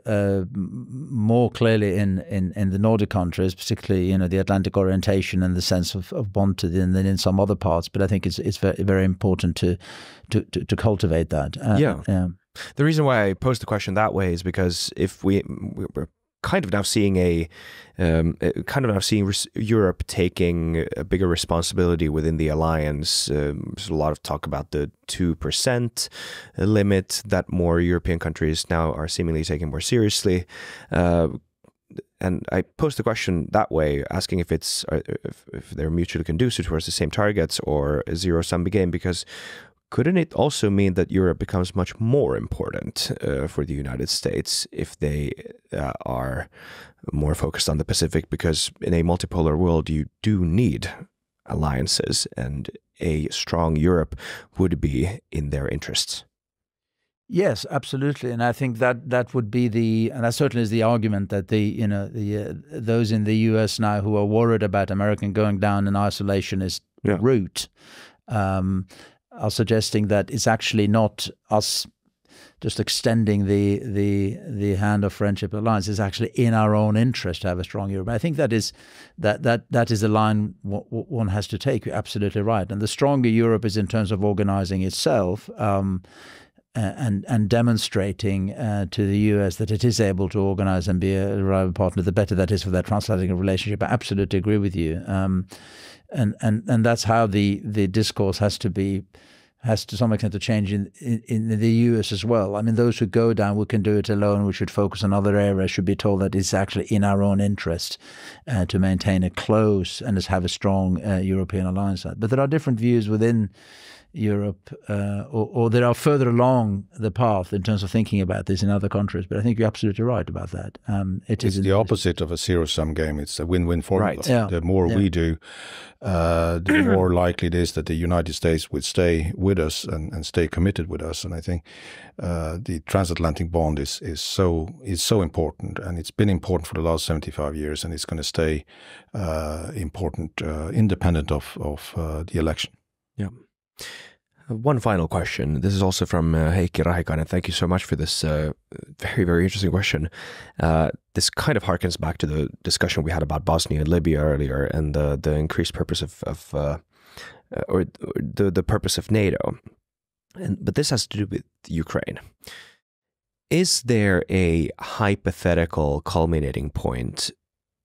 more clearly in the Nordic countries, particularly the Atlantic orientation and the sense of bond to them than in some other parts. But I think it's very, very important to cultivate that. Yeah. The reason why I posed the question that way is because if we're kind of now seeing Europe taking a bigger responsibility within the alliance. There's a lot of talk about the 2% limit that more European countries now are seemingly taking more seriously. And I posed the question that way, asking if they're mutually conducive towards the same targets or a zero-sum game, because couldn't it also mean that Europe becomes much more important for the United States if they are more focused on the Pacific? Because in a multipolar world, you do need alliances, and a strong Europe would be in their interests. Yes, absolutely, and I think that would be and that certainly is the argument that those in the U.S. now who are worried about America going down an isolationist route. Are suggesting that it's actually not us just extending the hand of friendship alliance. It's actually in our own interest to have a strong Europe. I think that is the line one has to take. You're absolutely right. And the stronger Europe is in terms of organizing itself, and demonstrating to the US that it is able to organize and be a reliable partner, the better that is for that transatlantic relationship. I absolutely agree with you. And that's how the discourse has to some extent to change in the US as well. I mean, those who go down, we can do it alone, we should focus on other areas, should be told that it's actually in our own interest to maintain a close and to have a strong European alliance. But there are different views within Europe, or they are further along the path in terms of thinking about this in other countries. But I think you're absolutely right about that. It's the opposite of a zero-sum game. It's a win-win formula. Right. Yeah. The more we do, the more likely it is that the United States would stay with us and stay committed with us. And I think the transatlantic bond is so important, and it's been important for the last 75 years, and it's going to stay important independent of the election. Yeah. One final question. This is also from Heikki Rahikainen. Thank you so much for this very, very interesting question. This kind of harkens back to the discussion we had about Bosnia and Libya earlier, and the increased purpose of the purpose of NATO. But this has to do with Ukraine. Is there a hypothetical culminating point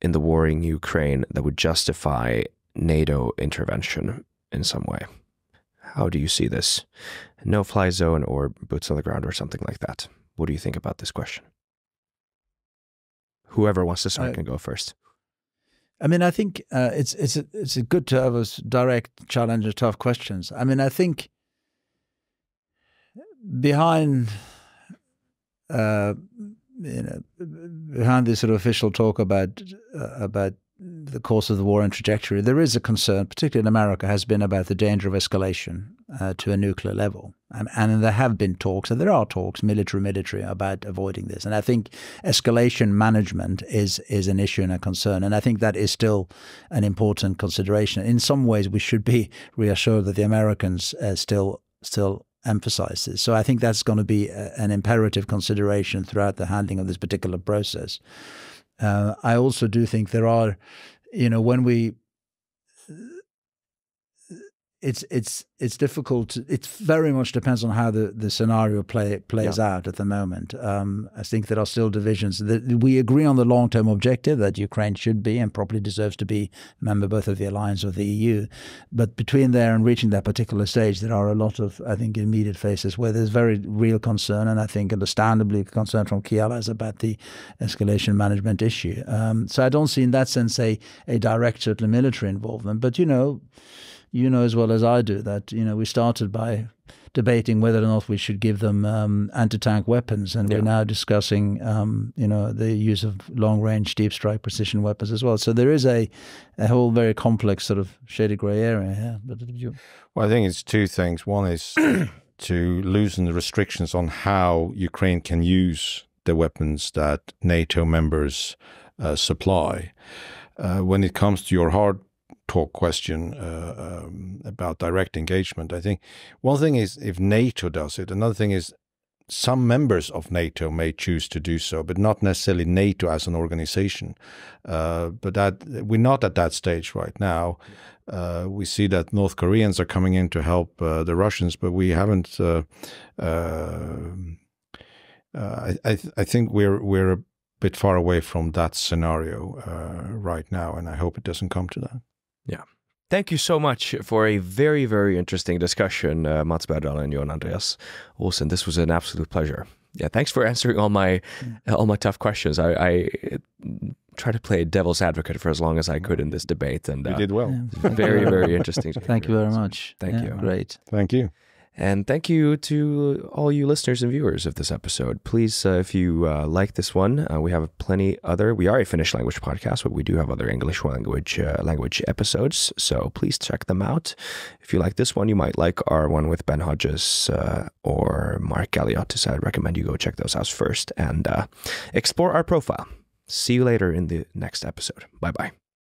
in the war in Ukraine that would justify NATO intervention in some way? How do you see this? No-fly zone or boots on the ground or something like that? What do you think about this question? Whoever wants to start can go first. I mean, I think it's good to have us direct, challenge, tough questions. I mean, I think behind behind this sort of official talk about the course of the war and trajectory, there is a concern, particularly in America, has been about the danger of escalation to a nuclear level. And there have been talks, and there are talks, military, about avoiding this. And I think escalation management is an issue and a concern. And I think that is still an important consideration. In some ways, we should be reassured that the Americans still emphasize this. So I think that's going to be an imperative consideration throughout the handling of this particular process. I also do think there are, when we, it's difficult. It very much depends on how the scenario plays out at the moment. I think there are still divisions. We agree on the long-term objective that Ukraine should be and probably deserves to be a member both of the alliance or the EU. But between there and reaching that particular stage, there are a lot of, I think, immediate phases where there's very real concern, and I think understandably concern from key allies about the escalation management issue. So I don't see in that sense a direct, certainly military involvement. But, you know as well as I do that, we started by debating whether or not we should give them anti-tank weapons, and we're now discussing, the use of long-range deep strike precision weapons as well. So there is a whole very complex sort of shaded grey area here. But well, I think it's two things. One is to loosen the restrictions on how Ukraine can use the weapons that NATO members supply. When it comes to your hard talk question about direct engagement, I think one thing is if NATO does it. Another thing is some members of NATO may choose to do so, but not necessarily NATO as an organization. But that we're not at that stage right now. We see that North Koreans are coming in to help the Russians, but we haven't. I think we're a bit far away from that scenario right now, and I hope it doesn't come to that. Yeah. Thank you so much for a very, very interesting discussion, Mats Berdal and John Andreas Olsen. This was an absolute pleasure. Yeah, thanks for answering all my tough questions. I tried to play devil's advocate for as long as I could in this debate, and you did well. Very, very interesting. Thank you very much. Thank you. Great. Thank you. And thank you to all you listeners and viewers of this episode. Please, if you like this one, we have plenty other. We are a Finnish language podcast, but we do have other English language episodes. So please check them out. If you like this one, you might like our one with Ben Hodges or Mark Galliotis. I'd recommend you go check those out first and explore our profile. See you later in the next episode. Bye-bye.